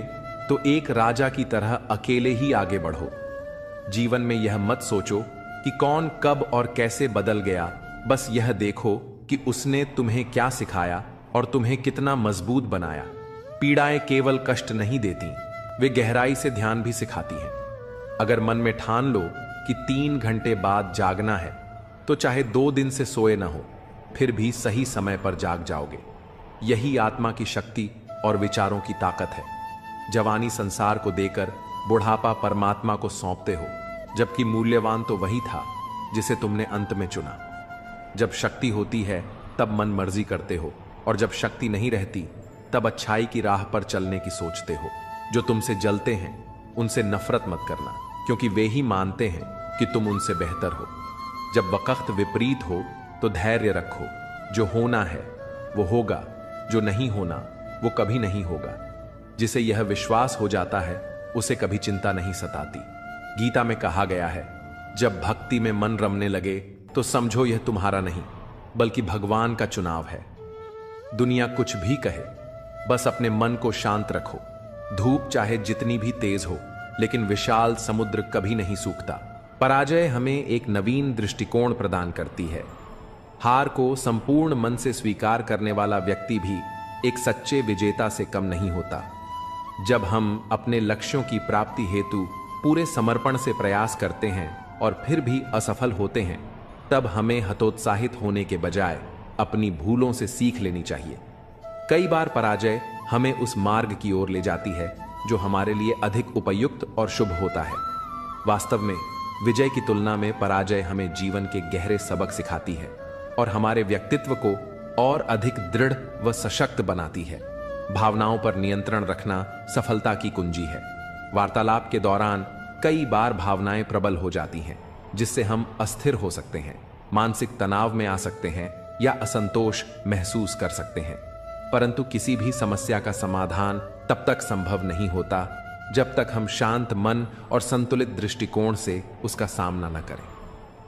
तो एक राजा की तरह अकेले ही आगे बढ़ो। जीवन में यह मत सोचो कि कौन कब और कैसे बदल गया, बस यह देखो कि उसने तुम्हें क्या सिखाया और तुम्हें कितना मजबूत बनाया। पीड़ाएं केवल कष्ट नहीं देती, वे गहराई से ध्यान भी सिखाती हैं। अगर मन में ठान लो कि 3 घंटे बाद जागना है, तो चाहे 2 दिन से सोए ना हो, फिर भी सही समय पर जाग जाओगे। यही आत्मा की शक्ति और विचारों की ताकत है। जवानी संसार को देकर बुढ़ापा परमात्मा को सौंपते हो, जबकि मूल्यवान तो वही था जिसे तुमने अंत में चुना। जब शक्ति होती है तब मन मर्जी करते हो, और जब शक्ति नहीं रहती तब अच्छाई की राह पर चलने की सोचते हो। जो तुमसे जलते हैं उनसे नफरत मत करना, क्योंकि वे ही मानते हैं कि तुम उनसे बेहतर हो। जब वक्त विपरीत हो तो धैर्य रखो। जो होना है वो होगा, जो नहीं होना वो कभी नहीं होगा। जिसे यह विश्वास हो जाता है उसे कभी चिंता नहीं सताती। गीता में कहा गया है, जब भक्ति में मन रमने लगे तो समझो यह तुम्हारा नहीं बल्कि भगवान का चुनाव है। दुनिया कुछ भी कहे, बस अपने मन को शांत रखो। धूप चाहे जितनी भी तेज हो, लेकिन विशाल समुद्र कभी नहीं सूखता। पराजय हमें एक नवीन दृष्टिकोण प्रदान करती है। हार को संपूर्ण मन से स्वीकार करने वाला व्यक्ति भी एक सच्चे विजेता से कम नहीं होता। जब हम अपने लक्ष्यों की प्राप्ति हेतु पूरे समर्पण से प्रयास करते हैं और फिर भी असफल होते हैं, तब हमें हतोत्साहित होने के बजाय अपनी भूलों से सीख लेनी चाहिए। कई बार पराजय हमें उस मार्ग की ओर ले जाती है जो हमारे लिए अधिक उपयुक्त और शुभ होता है। वास्तव में विजय की तुलना में पराजय हमें जीवन के गहरे सबक सिखाती है और हमारे व्यक्तित्व को और अधिक दृढ़ व सशक्त बनाती है। भावनाओं पर नियंत्रण रखना सफलता की कुंजी है। वार्तालाप के दौरान कई बार भावनाएं प्रबल हो जाती हैं, जिससे हम अस्थिर हो सकते हैं, मानसिक तनाव में आ सकते हैं या असंतोष महसूस कर सकते हैं। परंतु किसी भी समस्या का समाधान तब तक संभव नहीं होता जब तक हम शांत मन और संतुलित दृष्टिकोण से उसका सामना न करें।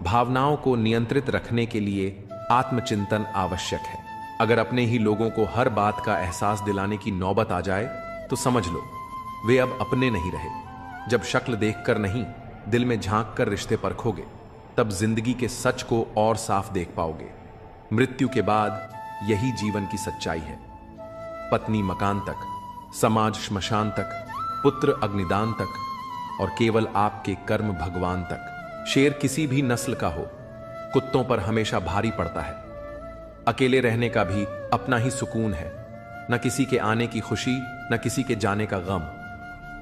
भावनाओं को नियंत्रित रखने के लिए आत्मचिंतन आवश्यक है। अगर अपने ही लोगों को हर बात का एहसास दिलाने की नौबत आ जाए तो समझ लो वे अब अपने नहीं रहे। जब शक्ल देखकर नहीं, दिल में झांक कर रिश्ते परखोगे, तब जिंदगी के सच को और साफ देख पाओगे। मृत्यु के बाद यही जीवन की सच्चाई है। पत्नी मकान तक, समाज श्मशान तक, पुत्र अग्निदान तक, और केवल आपके कर्म भगवान तक। शेर किसी भी नस्ल का हो, कुत्तों पर हमेशा भारी पड़ता है। अकेले रहने का भी अपना ही सुकून है, न किसी के आने की खुशी न किसी के जाने का गम।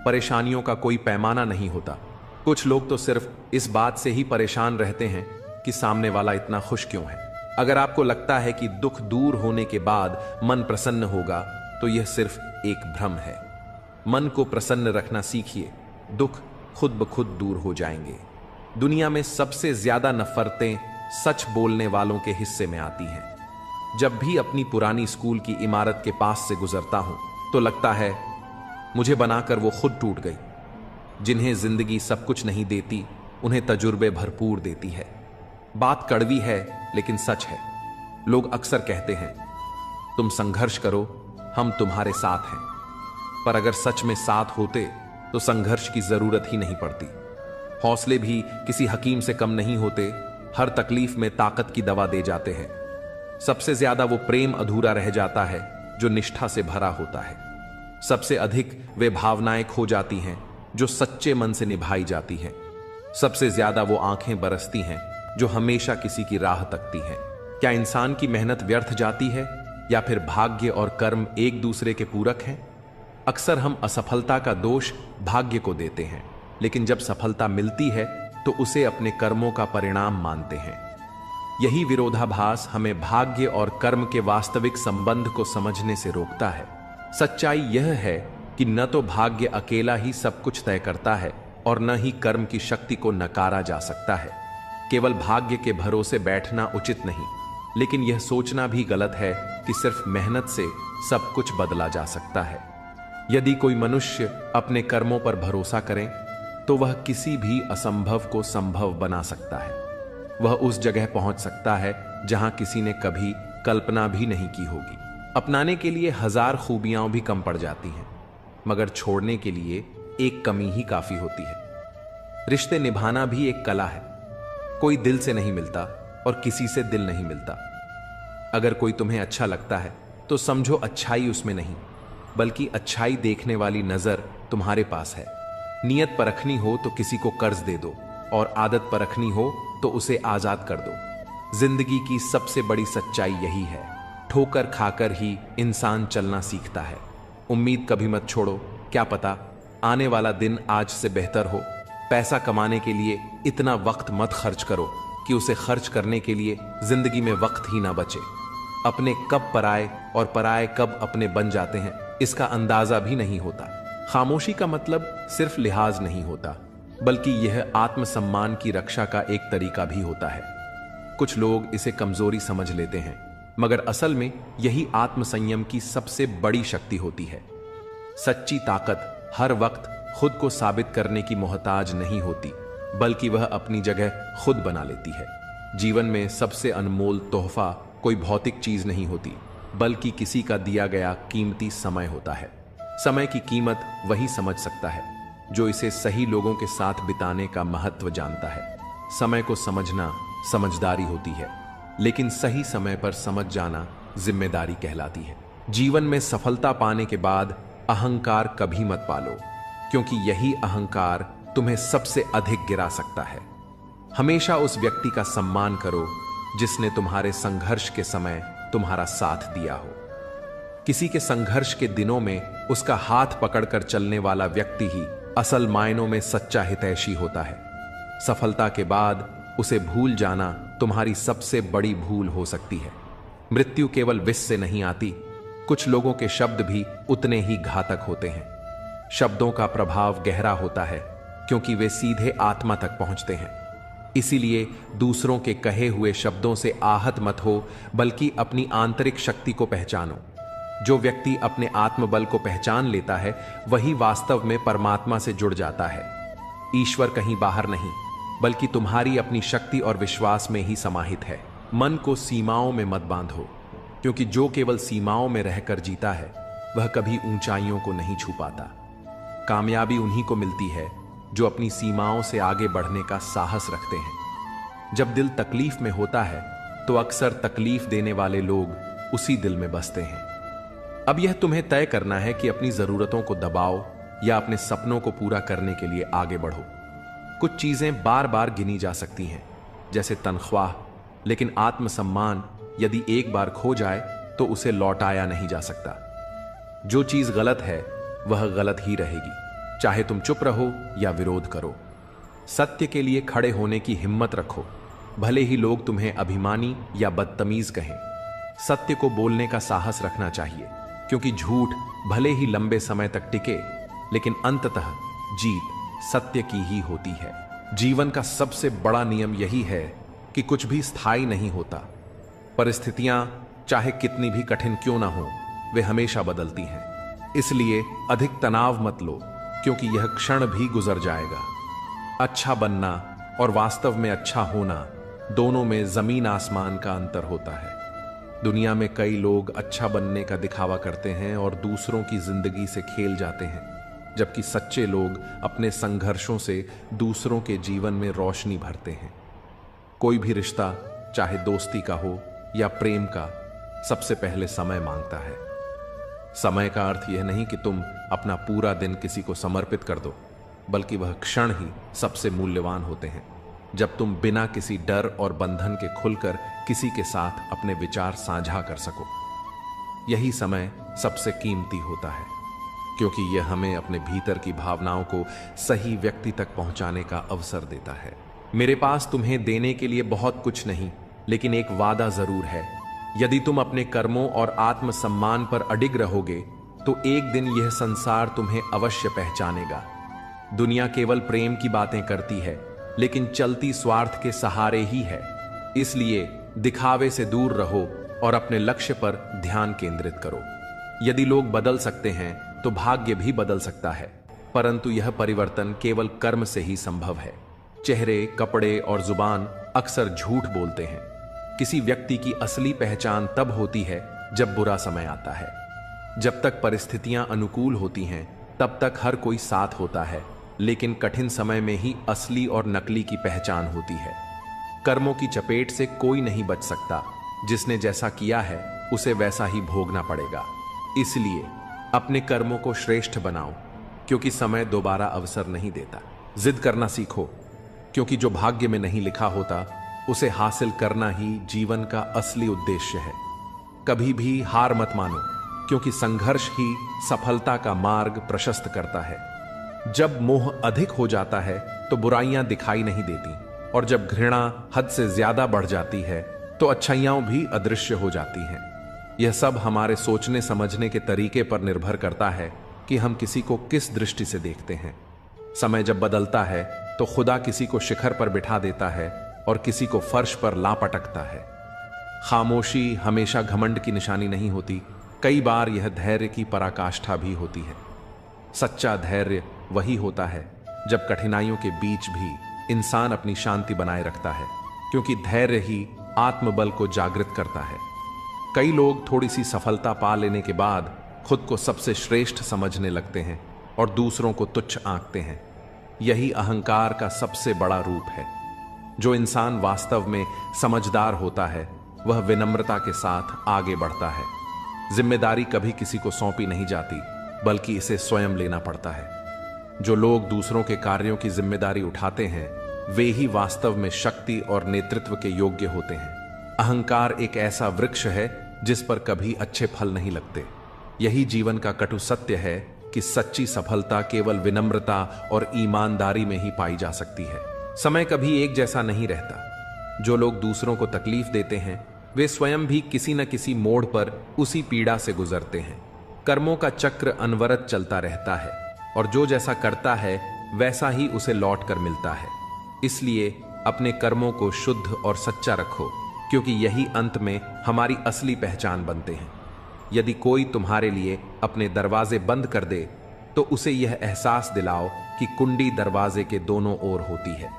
परेशानियों का कोई पैमाना नहीं होता। कुछ लोग तो सिर्फ इस बात से ही परेशान रहते हैं कि सामने वाला इतना खुश क्यों है। अगर आपको लगता है कि दुख दूर होने के बाद मन प्रसन्न होगा, तो यह सिर्फ एक भ्रम है। मन को प्रसन्न रखना सीखिए, दुख खुद ब खुद दूर हो जाएंगे। दुनिया में सबसे ज्यादा नफरतें सच बोलने वालों के हिस्से में आती हैं। जब भी अपनी पुरानी स्कूल की इमारत के पास से गुजरता हूं तो लगता है मुझे बनाकर वो खुद टूट गई। जिन्हें जिंदगी सब कुछ नहीं देती, उन्हें तजुर्बे भरपूर देती है। बात कड़वी है लेकिन सच है। लोग अक्सर कहते हैं तुम संघर्ष करो, हम तुम्हारे साथ हैं। पर अगर सच में साथ होते तो संघर्ष की जरूरत ही नहीं पड़ती। हौसले भी किसी हकीम से कम नहीं होते, हर तकलीफ में ताकत की दवा दे जाते हैं। सबसे ज्यादा वो प्रेम अधूरा रह जाता है जो निष्ठा से भरा होता है। सबसे अधिक वे भावनाएं खो जाती हैं जो सच्चे मन से निभाई जाती हैं। सबसे ज्यादा वो आंखें बरसती हैं जो हमेशा किसी की राह तकती हैं। क्या इंसान की मेहनत व्यर्थ जाती है या फिर भाग्य और कर्म एक दूसरे के पूरक हैं? अक्सर हम असफलता का दोष भाग्य को देते हैं, लेकिन जब सफलता मिलती है तो उसे अपने कर्मों का परिणाम मानते हैं। यही विरोधाभास हमें भाग्य और कर्म के वास्तविक संबंध को समझने से रोकता है। सच्चाई यह है कि न तो भाग्य अकेला ही सब कुछ तय करता है और न ही कर्म की शक्ति को नकारा जा सकता है। केवल भाग्य के भरोसे बैठना उचित नहीं, लेकिन यह सोचना भी गलत है कि सिर्फ मेहनत से सब कुछ बदला जा सकता है। यदि कोई मनुष्य अपने कर्मों पर भरोसा करे तो वह किसी भी असंभव को संभव बना सकता है। वह उस जगह पहुंच सकता है जहां किसी ने कभी कल्पना भी नहीं की होगी। अपनाने के लिए हजार खूबियां भी कम पड़ जाती हैं, मगर छोड़ने के लिए एक कमी ही काफी होती है। रिश्ते निभाना भी एक कला है। कोई दिल से नहीं मिलता और किसी से दिल नहीं मिलता। अगर कोई तुम्हें अच्छा लगता है तो समझो अच्छाई उसमें नहीं, बल्कि अच्छाई देखने वाली नजर तुम्हारे पास है। नियत परखनी हो तो किसी को कर्ज दे दो और आदत परखनी हो तो उसे आजाद कर दो। जिंदगी की सबसे बड़ी सच्चाई यही है। ठोकर खाकर ही इंसान चलना सीखता है। उम्मीद कभी मत छोड़ो, क्या पता आने वाला दिन आज से बेहतर हो। पैसा कमाने के लिए इतना वक्त मत खर्च करो कि उसे खर्च करने के लिए जिंदगी में वक्त ही ना बचे। अपने कब पराए और पराए कब अपने बन जाते हैं, इसका अंदाजा भी नहीं होता। खामोशी का मतलब सिर्फ लिहाज नहीं होता, बल्कि यह आत्मसम्मान की रक्षा का एक तरीका भी होता है। कुछ लोग इसे कमजोरी समझ लेते हैं, मगर असल में यही आत्मसंयम की सबसे बड़ी शक्ति होती है। सच्ची ताकत हर वक्त खुद को साबित करने की मोहताज नहीं होती, बल्कि वह अपनी जगह खुद बना लेती है। जीवन में सबसे अनमोल तोहफा कोई भौतिक चीज नहीं होती, बल्कि किसी का दिया गया कीमती समय होता है। समय की कीमत वही समझ सकता है जो इसे सही लोगों के साथ बिताने का महत्व जानता है। समय को समझना समझदारी होती है, लेकिन सही समय पर समझ जाना जिम्मेदारी कहलाती है। जीवन में सफलता पाने के बाद अहंकार कभी मत पालो, क्योंकि यही अहंकार तुम्हें सबसे अधिक गिरा सकता है। हमेशा उस व्यक्ति का सम्मान करो जिसने तुम्हारे संघर्ष के समय तुम्हारा साथ दिया हो। किसी के संघर्ष के दिनों में उसका हाथ पकड़कर चलने वाला व्यक्ति ही असल मायनों में सच्चा हितैषी होता है। सफलता के बाद उसे भूल जाना तुम्हारी सबसे बड़ी भूल हो सकती है। मृत्यु केवल विष से नहीं आती, कुछ लोगों के शब्द भी उतने ही घातक होते हैं। शब्दों का प्रभाव गहरा होता है क्योंकि वे सीधे आत्मा तक पहुंचते हैं। इसीलिए दूसरों के कहे हुए शब्दों से आहत मत हो, बल्कि अपनी आंतरिक शक्ति को पहचानो। जो व्यक्ति अपने आत्मबल को पहचान लेता है वही वास्तव में परमात्मा से जुड़ जाता है। ईश्वर कहीं बाहर नहीं, बल्कि तुम्हारी अपनी शक्ति और विश्वास में ही समाहित है। मन को सीमाओं में मत बांधो, क्योंकि जो केवल सीमाओं में रहकर जीता है वह कभी ऊंचाइयों को नहीं छू पाता। कामयाबी उन्हीं को मिलती है जो अपनी सीमाओं से आगे बढ़ने का साहस रखते हैं। जब दिल तकलीफ में होता है तो अक्सर तकलीफ देने वाले लोग उसी दिल में बसते हैं। अब यह तुम्हें तय करना है कि अपनी जरूरतों को दबाओ या अपने सपनों को पूरा करने के लिए आगे बढ़ो। कुछ चीजें बार बार गिनी जा सकती हैं, जैसे तनख्वाह, लेकिन आत्मसम्मान यदि एक बार खो जाए तो उसे लौटाया नहीं जा सकता। जो चीज गलत है वह गलत ही रहेगी, चाहे तुम चुप रहो या विरोध करो। सत्य के लिए खड़े होने की हिम्मत रखो, भले ही लोग तुम्हें अभिमानी या बदतमीज कहें। सत्य को बोलने का साहस रखना चाहिए, क्योंकि झूठ भले ही लंबे समय तक टिके, लेकिन अंततः जीत सत्य की ही होती है। जीवन का सबसे बड़ा नियम यही है कि कुछ भी स्थायी नहीं होता। परिस्थितियां चाहे कितनी भी कठिन क्यों ना हो, वे हमेशा बदलती हैं। इसलिए अधिक तनाव मत लो, क्योंकि यह क्षण भी गुजर जाएगा। अच्छा बनना और वास्तव में अच्छा होना, दोनों में जमीन आसमान का अंतर होता है। दुनिया में कई लोग अच्छा बनने का दिखावा करते हैं और दूसरों की जिंदगी से खेल जाते हैं, जबकि सच्चे लोग अपने संघर्षों से दूसरों के जीवन में रोशनी भरते हैं। कोई भी रिश्ता, चाहे दोस्ती का हो या प्रेम का, सबसे पहले समय मांगता है। समय का अर्थ यह नहीं कि तुम अपना पूरा दिन किसी को समर्पित कर दो, बल्कि वह क्षण ही सबसे मूल्यवान होते हैं जब तुम बिना किसी डर और बंधन के खुलकर किसी के साथ अपने विचार साझा कर सको। यही समय सबसे कीमती होता है, क्योंकि यह हमें अपने भीतर की भावनाओं को सही व्यक्ति तक पहुंचाने का अवसर देता है। मेरे पास तुम्हें देने के लिए बहुत कुछ नहीं, लेकिन एक वादा जरूर है। यदि तुम अपने कर्मों और आत्मसम्मान पर अडिग रहोगे तो एक दिन यह संसार तुम्हें अवश्य पहचानेगा। दुनिया केवल प्रेम की बातें करती है, लेकिन चलती स्वार्थ के सहारे ही है। इसलिए दिखावे से दूर रहो और अपने लक्ष्य पर ध्यान केंद्रित करो। यदि लोग बदल सकते हैं तो भाग्य भी बदल सकता है, परंतु यह परिवर्तन केवल कर्म से ही संभव है। चेहरे, कपड़े और जुबान अक्सर झूठ बोलते हैं। किसी व्यक्ति की असली पहचान तब होती है जब बुरा समय आता है। जब तक परिस्थितियां अनुकूल होती हैं तब तक हर कोई साथ होता है, लेकिन कठिन समय में ही असली और नकली की पहचान होती है। कर्मों की चपेट से कोई नहीं बच सकता। जिसने जैसा किया है उसे वैसा ही भोगना पड़ेगा। इसलिए अपने कर्मों को श्रेष्ठ बनाओ, क्योंकि समय दोबारा अवसर नहीं देता। जिद करना सीखो, क्योंकि जो भाग्य में नहीं लिखा होता उसे हासिल करना ही जीवन का असली उद्देश्य है। कभी भी हार मत मानो, क्योंकि संघर्ष ही सफलता का मार्ग प्रशस्त करता है। जब मोह अधिक हो जाता है तो बुराइयां दिखाई नहीं देती, और जब घृणा हद से ज्यादा बढ़ जाती है तो अच्छाइयां भी अदृश्य हो जाती हैं। यह सब हमारे सोचने समझने के तरीके पर निर्भर करता है कि हम किसी को किस दृष्टि से देखते हैं। समय जब बदलता है तो खुदा किसी को शिखर पर बिठा देता है और किसी को फर्श पर ला पटकता है। खामोशी हमेशा घमंड की निशानी नहीं होती, कई बार यह धैर्य की पराकाष्ठा भी होती है। सच्चा धैर्य वही होता है जब कठिनाइयों के बीच भी इंसान अपनी शांति बनाए रखता है, क्योंकि धैर्य ही आत्मबल को जागृत करता है। कई लोग थोड़ी सी सफलता पा लेने के बाद खुद को सबसे श्रेष्ठ समझने लगते हैं और दूसरों को तुच्छ आंकते हैं। यही अहंकार का सबसे बड़ा रूप है। जो इंसान वास्तव में समझदार होता है वह विनम्रता के साथ आगे बढ़ता है। जिम्मेदारी कभी किसी को सौंपी नहीं जाती, बल्कि इसे स्वयं लेना पड़ता है। जो लोग दूसरों के कार्यों की जिम्मेदारी उठाते हैं वे ही वास्तव में शक्ति और नेतृत्व के योग्य होते हैं। अहंकार एक ऐसा वृक्ष है जिस पर कभी अच्छे फल नहीं लगते। यही जीवन का कटु सत्य है कि सच्ची सफलता केवल विनम्रता और ईमानदारी में ही पाई जा सकती है। समय कभी एक जैसा नहीं रहता। जो लोग दूसरों को तकलीफ देते हैं वे स्वयं भी किसी न किसी मोड़ पर उसी पीड़ा से गुजरते हैं। कर्मों का चक्र अनवरत चलता रहता है और जो जैसा करता है वैसा ही उसे लौट कर मिलता है। इसलिए अपने कर्मों को शुद्ध और सच्चा रखो, क्योंकि यही अंत में हमारी असली पहचान बनते हैं। यदि कोई तुम्हारे लिए अपने दरवाजे बंद कर दे तो उसे यह एहसास दिलाओ कि कुंडी दरवाजे के दोनों ओर होती है।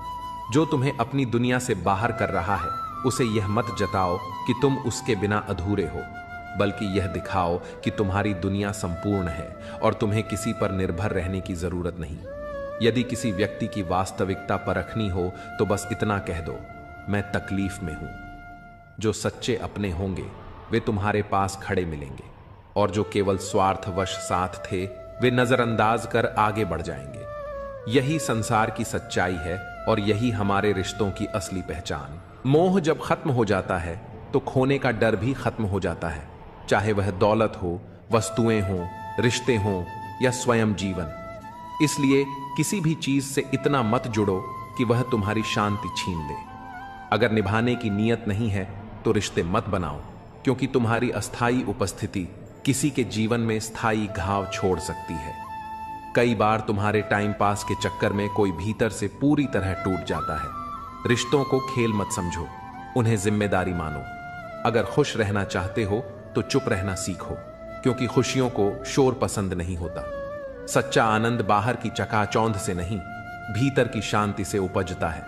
जो तुम्हें अपनी दुनिया से बाहर कर रहा है उसे यह मत जताओ कि तुम उसके बिना अधूरे हो, बल्कि यह दिखाओ कि तुम्हारी दुनिया संपूर्ण है और तुम्हें किसी पर निर्भर रहने की जरूरत नहीं। यदि किसी व्यक्ति की वास्तविकता परखनी हो तो बस इतना कह दो, मैं तकलीफ में हूं। जो सच्चे अपने होंगे वे तुम्हारे पास खड़े मिलेंगे, और जो केवल स्वार्थवश साथ थे वे नजरअंदाज कर आगे बढ़ जाएंगे। यही संसार की सच्चाई है और यही हमारे रिश्तों की असली पहचान। मोह जब खत्म हो जाता है तो खोने का डर भी खत्म हो जाता है, चाहे वह दौलत हो, वस्तुएं हों, रिश्ते हों या स्वयं जीवन। इसलिए किसी भी चीज से इतना मत जुड़ो कि वह तुम्हारी शांति छीन ले। अगर निभाने की नीयत नहीं है तो रिश्ते मत बनाओ, क्योंकि तुम्हारी अस्थायी उपस्थिति किसी के जीवन में स्थायी घाव छोड़ सकती है। कई बार तुम्हारे टाइम पास के चक्कर में कोई भीतर से पूरी तरह टूट जाता है। रिश्तों को खेल मत समझो, उन्हें जिम्मेदारी मानो। अगर खुश रहना चाहते हो तो चुप रहना सीखो, क्योंकि खुशियों को शोर पसंद नहीं होता। सच्चा आनंद बाहर की चकाचौंध से नहीं, भीतर की शांति से उपजता है।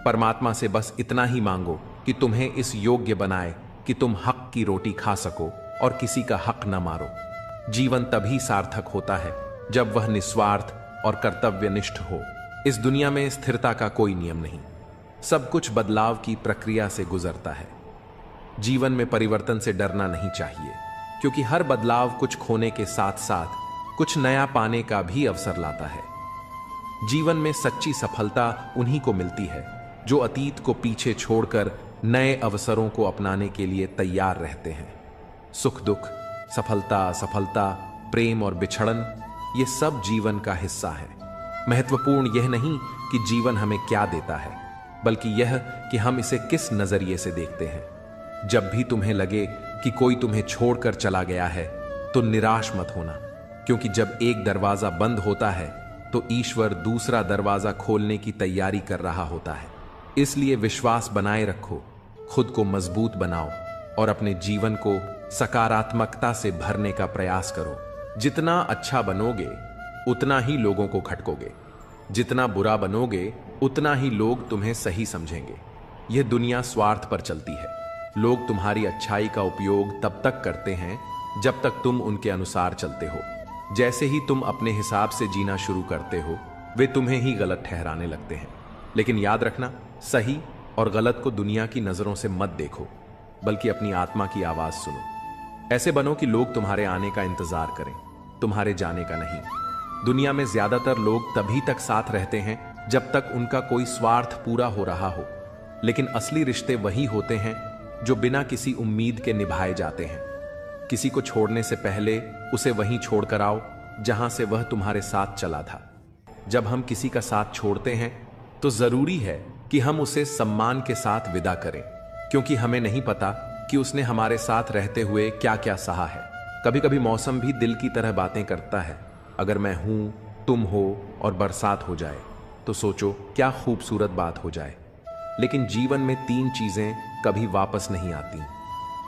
परमात्मा से बस इतना ही मांगो कि तुम्हें इस योग्य बनाए कि तुम हक की रोटी खा सको और किसी का हक न मारो। जीवन तभी सार्थक होता है जब वह निस्वार्थ और कर्तव्यनिष्ठ हो। इस दुनिया में स्थिरता का कोई नियम नहीं, सब कुछ बदलाव की प्रक्रिया से गुजरता है। जीवन में परिवर्तन से डरना नहीं चाहिए, क्योंकि हर बदलाव कुछ खोने के साथ साथ कुछ नया पाने का भी अवसर लाता है। जीवन में सच्ची सफलता उन्हीं को मिलती है जो अतीत को पीछे छोड़कर नए अवसरों को अपनाने के लिए तैयार रहते हैं। सुख दुख, सफलता असफलता, प्रेम और बिछड़न, ये सब जीवन का हिस्सा है। महत्वपूर्ण यह नहीं कि जीवन हमें क्या देता है, बल्कि यह कि हम इसे किस नजरिए से देखते हैं। जब भी तुम्हें लगे कि कोई तुम्हें छोड़कर चला गया है तो निराश मत होना, क्योंकि जब एक दरवाजा बंद होता है तो ईश्वर दूसरा दरवाजा खोलने की तैयारी कर रहा होता है। इसलिए विश्वास बनाए रखो, खुद को मजबूत बनाओ और अपने जीवन को सकारात्मकता से भरने का प्रयास करो। जितना अच्छा बनोगे उतना ही लोगों को खटकोगे, जितना बुरा बनोगे उतना ही लोग तुम्हें सही समझेंगे। यह दुनिया स्वार्थ पर चलती है। लोग तुम्हारी अच्छाई का उपयोग तब तक करते हैं जब तक तुम उनके अनुसार चलते हो। जैसे ही तुम अपने हिसाब से जीना शुरू करते हो, वे तुम्हें ही गलत ठहराने लगते हैं। लेकिन याद रखना, सही और गलत को दुनिया की नजरों से मत देखो, बल्कि अपनी आत्मा की आवाज सुनो। ऐसे बनो कि लोग तुम्हारे आने का इंतजार करें, तुम्हारे जाने का नहीं। दुनिया में ज्यादातर लोग तभी तक साथ रहते हैं जब तक उनका कोई स्वार्थ पूरा हो रहा हो, लेकिन असली रिश्ते वही होते हैं जो बिना किसी उम्मीद के निभाए जाते हैं। किसी को छोड़ने से पहले उसे वहीं छोड़कर आओ जहां से वह तुम्हारे साथ चला था। जब हम किसी का साथ छोड़ते हैं तो जरूरी है कि हम उसे सम्मान के साथ विदा करें, क्योंकि हमें नहीं पता कि उसने हमारे साथ रहते हुए क्या क्या सहा है। कभी कभी मौसम भी दिल की तरह बातें करता है। अगर मैं हूं, तुम हो और बरसात हो जाए तो सोचो क्या खूबसूरत बात हो जाए। लेकिन जीवन में 3 चीजें कभी वापस नहीं आती: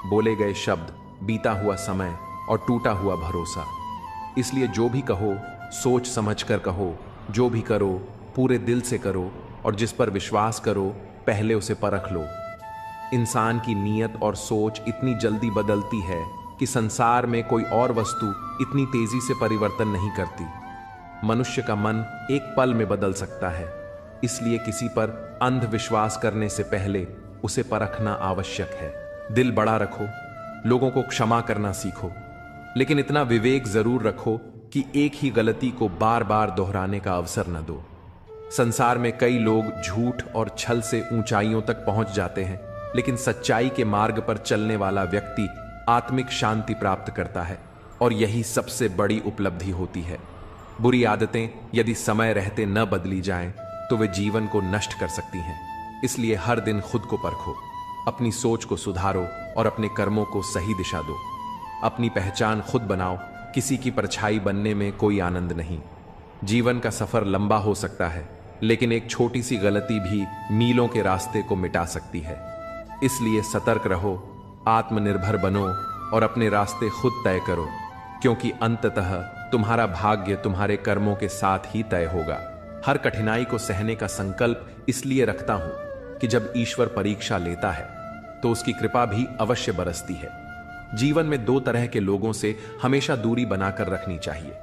बोले गए शब्द, बीता हुआ समय और टूटा हुआ भरोसा। इसलिए जो भी कहो सोच समझ कर कहो, जो भी करो पूरे दिल से करो, और जिस पर विश्वास करो पहले उसे परख लो। इंसान की नीयत और सोच इतनी जल्दी बदलती है कि संसार में कोई और वस्तु इतनी तेजी से परिवर्तन नहीं करती। मनुष्य का मन एक पल में बदल सकता है, इसलिए किसी पर अंधविश्वास करने से पहले उसे परखना आवश्यक है। दिल बड़ा रखो, लोगों को क्षमा करना सीखो, लेकिन इतना विवेक जरूर रखो कि एक ही गलती को बार बार दोहराने का अवसर न दो। संसार में कई लोग झूठ और छल से ऊंचाइयों तक पहुंच जाते हैं, लेकिन सच्चाई के मार्ग पर चलने वाला व्यक्ति आत्मिक शांति प्राप्त करता है, और यही सबसे बड़ी उपलब्धि होती है। बुरी आदतें यदि समय रहते न बदली जाएं, तो वे जीवन को नष्ट कर सकती हैं। इसलिए हर दिन खुद को परखो, अपनी सोच को सुधारो और अपने कर्मों को सही दिशा दो। अपनी पहचान खुद बनाओ, किसी की परछाई बनने में कोई आनंद नहीं। जीवन का सफर लंबा हो सकता है, लेकिन एक छोटी सी गलती भी मीलों के रास्ते को मिटा सकती है। इसलिए सतर्क रहो, आत्मनिर्भर बनो और अपने रास्ते खुद तय करो, क्योंकि अंततः तुम्हारा भाग्य तुम्हारे कर्मों के साथ ही तय होगा। हर कठिनाई को सहने का संकल्प इसलिए रखता हूं कि जब ईश्वर परीक्षा लेता है तो उसकी कृपा भी अवश्य बरसती है। जीवन में 2 तरह के लोगों से हमेशा दूरी बनाकर रखनी चाहिए।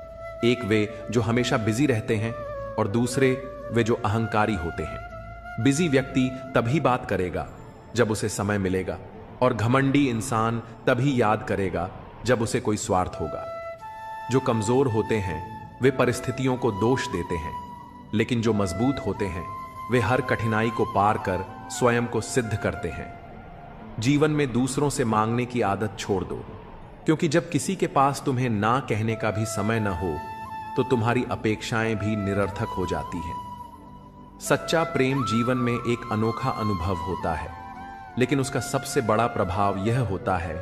एक वे जो हमेशा बिजी रहते हैं, और दूसरे वे जो अहंकारी होते हैं। बिजी व्यक्ति तभी बात करेगा जब उसे समय मिलेगा, और घमंडी इंसान तभी याद करेगा जब उसे कोई स्वार्थ होगा। जो कमजोर होते हैं वे परिस्थितियों को दोष देते हैं, लेकिन जो मजबूत होते हैं वे हर कठिनाई को पार कर स्वयं को सिद्ध करते हैं। जीवन में दूसरों से मांगने की आदत छोड़ दो, क्योंकि जब किसी के पास तुम्हें ना कहने का भी समय न हो तो तुम्हारी अपेक्षाएं भी निरर्थक हो जाती हैं। सच्चा प्रेम जीवन में एक अनोखा अनुभव होता है, लेकिन उसका सबसे बड़ा प्रभाव यह होता है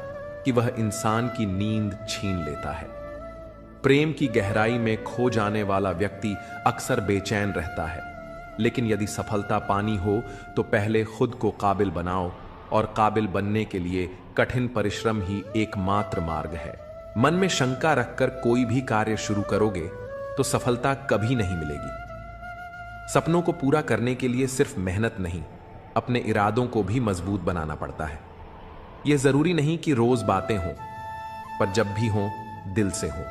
कि वह इंसान की नींद छीन लेता है। प्रेम की गहराई में खो जाने वाला व्यक्ति अक्सर बेचैन रहता है, लेकिन यदि सफलता पानी हो तो पहले खुद को काबिल बनाओ, और काबिल बनने के लिए कठिन परिश्रम ही एकमात्र मार्ग है। मन में शंका रखकर कोई भी कार्य शुरू करोगे तो सफलता कभी नहीं मिलेगी। सपनों को पूरा करने के लिए सिर्फ मेहनत नहीं, अपने इरादों को भी मजबूत बनाना पड़ता है। यह जरूरी नहीं कि रोज बातें हों, पर जब भी हों दिल से हों।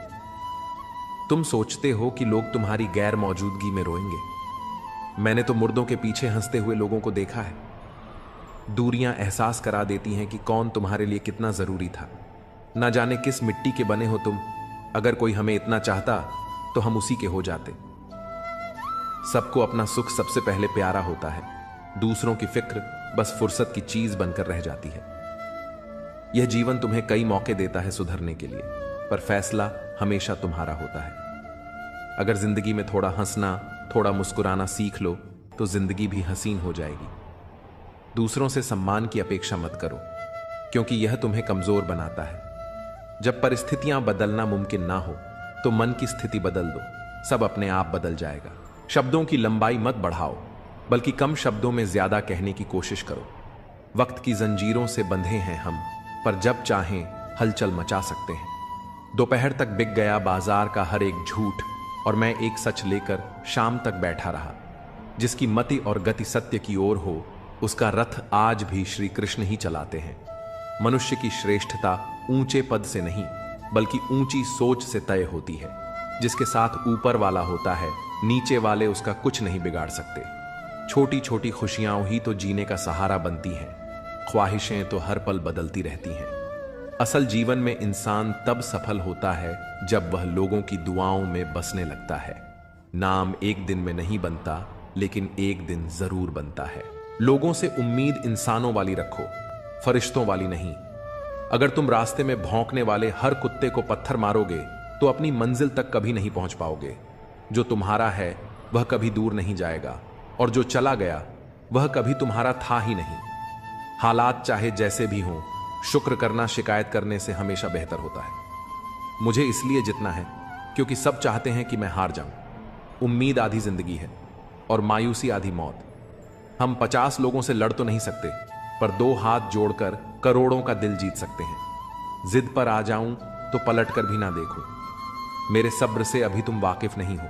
तुम सोचते हो कि लोग तुम्हारी गैर मौजूदगी में रोएंगे। मैंने तो मुर्दों के पीछे हंसते हुए लोगों को देखा है। दूरियां एहसास करा देती हैं कि कौन तुम्हारे लिए कितना जरूरी था। ना जाने किस मिट्टी के बने हो तुम। अगर कोई हमें इतना चाहता तो हम उसी के हो जाते। सबको अपना सुख सबसे पहले प्यारा होता है। दूसरों की फिक्र बस फुर्सत की चीज बनकर रह जाती है। यह जीवन तुम्हें कई मौके देता है सुधरने के लिए, पर फैसला हमेशा तुम्हारा होता है। अगर जिंदगी में थोड़ा हंसना, थोड़ा मुस्कुराना सीख लो तो जिंदगी भी हसीन हो जाएगी। दूसरों से सम्मान की अपेक्षा मत करो, क्योंकि यह तुम्हें कमजोर बनाता है। जब परिस्थितियां बदलना मुमकिन ना हो तो मन की स्थिति बदल दो, सब अपने आप बदल जाएगा। शब्दों की लंबाई मत बढ़ाओ, बल्कि कम शब्दों में ज्यादा कहने की कोशिश करो। वक्त की जंजीरों से बंधे हैं हम, पर जब चाहें हलचल मचा सकते हैं। दोपहर तक बिक गया बाजार का हर एक झूठ, और मैं एक सच लेकर शाम तक बैठा रहा। जिसकी मति और गति सत्य की ओर हो, उसका रथ आज भी श्री कृष्ण ही चलाते हैं। मनुष्य की श्रेष्ठता ऊंचे पद से नहीं, बल्कि ऊंची सोच से तय होती है। जिसके साथ ऊपर वाला होता है, नीचे वाले उसका कुछ नहीं बिगाड़ सकते। छोटी छोटी खुशियां ही तो जीने का सहारा बनती हैं। ख्वाहिशें तो हर पल बदलती रहती हैं। असल जीवन में इंसान तब सफल होता है जब वह लोगों की दुआओं में बसने लगता है। नाम एक दिन में नहीं बनता, लेकिन एक दिन जरूर बनता है। लोगों से उम्मीद इंसानों वाली रखो, फरिश्तों वाली नहीं। अगर तुम रास्ते में भौंकने वाले हर कुत्ते को पत्थर मारोगे तो अपनी मंजिल तक कभी नहीं पहुंच पाओगे। जो तुम्हारा है वह कभी दूर नहीं जाएगा, और जो चला गया वह कभी तुम्हारा था ही नहीं। हालात चाहे जैसे भी हों, शुक्र करना शिकायत करने से हमेशा बेहतर होता है। मुझे इसलिए जितना है क्योंकि सब चाहते हैं कि मैं हार जाऊं। उम्मीद आधी जिंदगी है और मायूसी आधी मौत। हम 50 लोगों से लड़ तो नहीं सकते, पर 2 हाथ जोड़कर करोड़ों का दिल जीत सकते हैं। जिद पर आ जाऊं तो पलट कर भी ना देखो। मेरे सब्र से अभी तुम वाकिफ नहीं हो।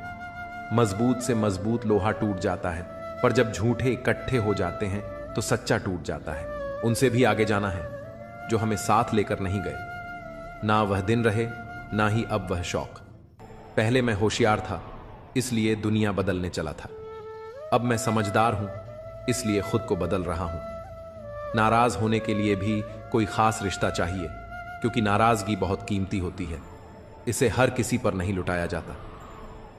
मजबूत से मजबूत लोहा टूट जाता है, पर जब झूठे इकट्ठे हो जाते हैं तो सच्चा टूट जाता है। उनसे भी आगे जाना है जो हमें साथ लेकर नहीं गए। ना वह दिन रहे, ना ही अब वह शौक। पहले मैं होशियार था, इसलिए दुनिया बदलने चला था। अब मैं समझदार हूं, इसलिए खुद को बदल रहा हूं। नाराज होने के लिए भी कोई खास रिश्ता चाहिए, क्योंकि नाराजगी बहुत कीमती होती है। इसे हर किसी पर नहीं लुटाया जाता।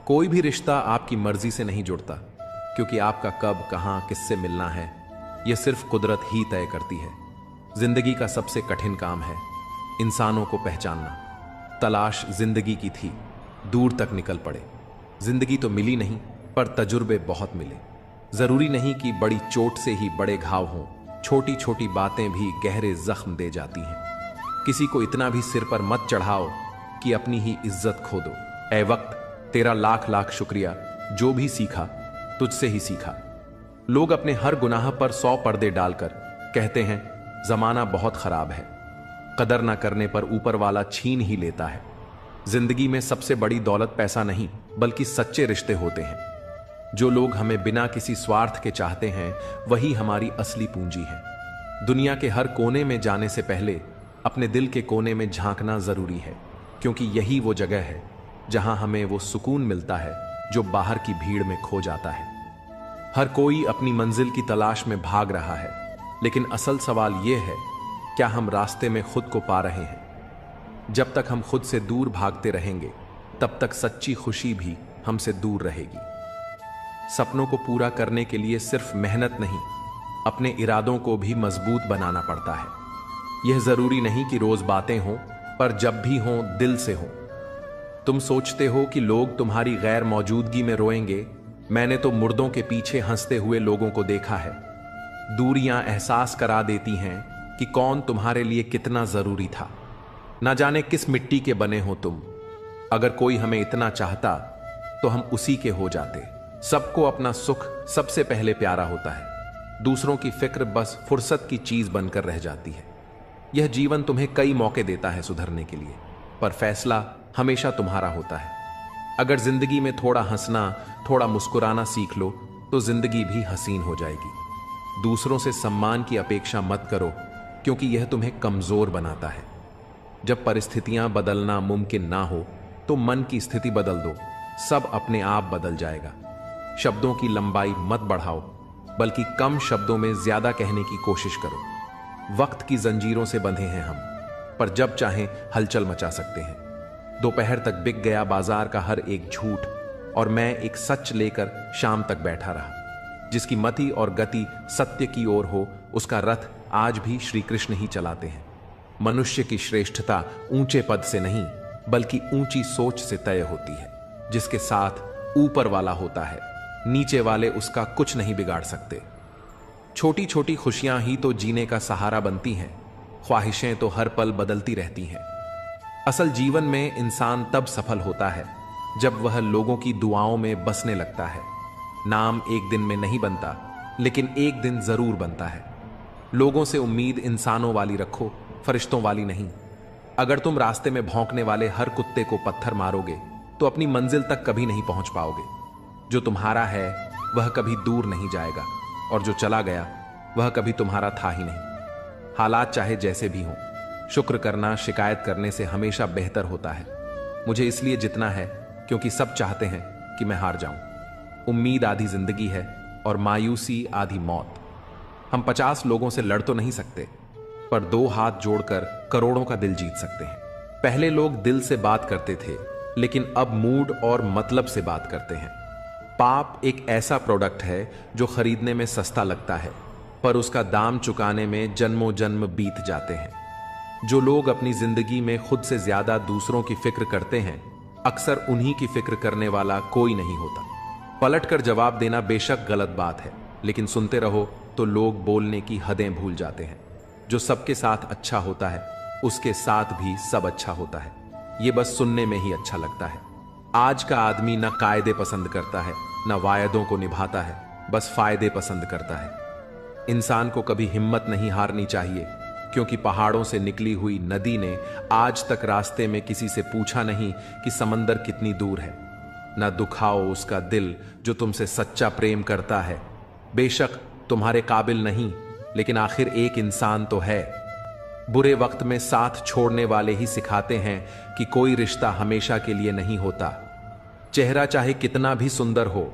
कोई भी रिश्ता आपकी मर्जी से नहीं जुड़ता, क्योंकि आपका कब, कहां, किससे मिलना है, यह सिर्फ कुदरत ही तय करती है। जिंदगी का सबसे कठिन काम है इंसानों को पहचानना। तलाश जिंदगी की थी, दूर तक निकल पड़े। जिंदगी तो मिली नहीं, पर तजुर्बे बहुत मिले। जरूरी नहीं कि बड़ी चोट से ही बड़े घाव हों, छोटी छोटी बातें भी गहरे जख्म दे जाती हैं। किसी को इतना भी सिर पर मत चढ़ाओ कि अपनी ही इज्जत खो दो। ऐ वक्त, तेरा लाख लाख शुक्रिया, जो भी सीखा तुझसे ही सीखा। लोग अपने हर गुनाह पर 100 पर्दे डालकर कहते हैं जमाना बहुत खराब है। कदर ना करने पर ऊपर वाला छीन ही लेता है। जिंदगी में सबसे बड़ी दौलत पैसा नहीं, बल्कि सच्चे रिश्ते होते हैं। जो लोग हमें बिना किसी स्वार्थ के चाहते हैं, वही हमारी असली पूंजी है। दुनिया के हर कोने में जाने से पहले अपने दिल के कोने में झांकना जरूरी है, क्योंकि यही वो जगह है जहां हमें वो सुकून मिलता है जो बाहर की भीड़ में खो जाता है। हर कोई अपनी मंजिल की तलाश में भाग रहा है, लेकिन असल सवाल यह है, क्या हम रास्ते में खुद को पा रहे हैं? जब तक हम खुद से दूर भागते रहेंगे, तब तक सच्ची खुशी भी हमसे दूर रहेगी। सपनों को पूरा करने के लिए सिर्फ मेहनत नहीं, अपने इरादों को भी मजबूत बनाना पड़ता है। यह जरूरी नहीं कि रोज बातें हों, पर जब भी हों दिल से हों। तुम सोचते हो कि लोग तुम्हारी गैर मौजूदगी में रोएंगे। मैंने तो मुर्दों के पीछे हंसते हुए लोगों को देखा है। दूरियां एहसास करा देती हैं कि कौन तुम्हारे लिए कितना जरूरी था। ना जाने किस मिट्टी के बने हो तुम। अगर कोई हमें इतना चाहता तो हम उसी के हो जाते। सबको अपना सुख सबसे पहले प्यारा होता है। दूसरों की फिक्र बस फुर्सत की चीज बनकर रह जाती है। यह जीवन तुम्हें कई मौके देता है सुधरने के लिए, पर फैसला हमेशा तुम्हारा होता है। अगर जिंदगी में थोड़ा हंसना, थोड़ा मुस्कुराना सीख लो तो जिंदगी भी हसीन हो जाएगी। दूसरों से सम्मान की अपेक्षा मत करो, क्योंकि यह तुम्हें कमजोर बनाता है। जब परिस्थितियां बदलना मुमकिन ना हो तो मन की स्थिति बदल दो, सब अपने आप बदल जाएगा। शब्दों की लंबाई मत बढ़ाओ, बल्कि कम शब्दों में ज्यादा कहने की कोशिश करो। वक्त की जंजीरों से बंधे हैं हम, पर जब चाहें हलचल मचा सकते हैं। दोपहर तक बिक गया बाजार का हर एक झूठ, और मैं एक सच लेकर शाम तक बैठा रहा। जिसकी मति और गति सत्य की ओर हो, उसका रथ आज भी श्री कृष्ण ही चलाते हैं। मनुष्य की श्रेष्ठता ऊंचे पद से नहीं, बल्कि ऊंची सोच से तय होती है। जिसके साथ ऊपर वाला होता है, नीचे वाले उसका कुछ नहीं बिगाड़ सकते। छोटी छोटी खुशियां ही तो जीने का सहारा बनती हैं, ख्वाहिशें तो हर पल बदलती रहती हैं। असल जीवन में इंसान तब सफल होता है जब वह लोगों की दुआओं में बसने लगता है। नाम एक दिन में नहीं बनता, लेकिन एक दिन जरूर बनता है। लोगों से उम्मीद इंसानों वाली रखो, फरिश्तों वाली नहीं। अगर तुम रास्ते में भौंकने वाले हर कुत्ते को पत्थर मारोगे तो अपनी मंजिल तक कभी नहीं पहुंच पाओगे। जो तुम्हारा है वह कभी दूर नहीं जाएगा, और जो चला गया वह कभी तुम्हारा था ही नहीं। हालात चाहे जैसे भी हों, शुक्र करना शिकायत करने से हमेशा बेहतर होता है। मुझे इसलिए जितना है क्योंकि सब चाहते हैं कि मैं हार जाऊं। उम्मीद आधी जिंदगी है और मायूसी आधी मौत। हम 50 लोगों से लड़ तो नहीं सकते, पर 2 हाथ जोड़कर करोड़ों का दिल जीत सकते हैं। पहले लोग दिल से बात करते थे, लेकिन अब मूड और मतलब से बात करते हैं। पाप एक ऐसा प्रोडक्ट है जो खरीदने में सस्ता लगता है, पर उसका दाम चुकाने में जन्मों जन्म बीत जाते हैं। जो लोग अपनी जिंदगी में खुद से ज्यादा दूसरों की फिक्र करते हैं, अक्सर उन्हीं की फिक्र करने वाला कोई नहीं होता। पलटकर जवाब देना बेशक गलत बात है, लेकिन सुनते रहो तो लोग बोलने की हदें भूल जाते हैं। जो सबके साथ अच्छा होता है, उसके साथ भी सब अच्छा होता है। ये बस सुनने में ही अच्छा लगता है। आज का आदमी न कायदे पसंद करता है, न वायदों को निभाता है, बस फायदे पसंद करता है। इंसान को कभी हिम्मत नहीं हारनी चाहिए, क्योंकि पहाड़ों से निकली हुई नदी ने आज तक रास्ते में किसी से पूछा नहीं कि समंदर कितनी दूर है। न दुखाओ उसका दिल जो तुमसे सच्चा प्रेम करता है। बेशक तुम्हारे काबिल नहीं, लेकिन आखिर एक इंसान तो है। बुरे वक्त में साथ छोड़ने वाले ही सिखाते हैं कि कोई रिश्ता हमेशा के लिए नहीं होता। चेहरा चाहे कितना भी सुंदर हो,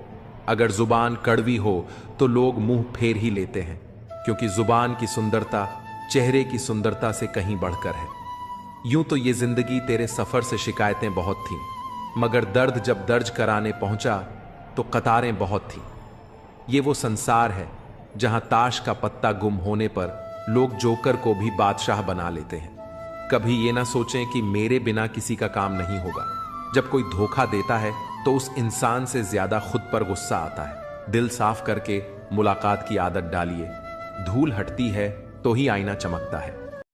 अगर जुबान कड़वी हो तो लोग मुंह फेर ही लेते हैं, क्योंकि जुबान की सुंदरता चेहरे की सुंदरता से कहीं बढ़कर है। यूं तो ये जिंदगी तेरे सफर से शिकायतें बहुत थीं, मगर दर्द जब दर्ज कराने पहुंचा तो कतारें बहुत थीं। ये वो संसार है जहां ताश का पत्ता गुम होने पर लोग जोकर को भी बादशाह बना लेते हैं। कभी ये ना सोचें कि मेरे बिना किसी का काम नहीं होगा। जब कोई धोखा देता है तो उस इंसान से ज्यादा खुद पर गुस्सा आता है। दिल साफ करके मुलाकात की आदत डालिए। धूल हटती है तो ही आईना चमकता है।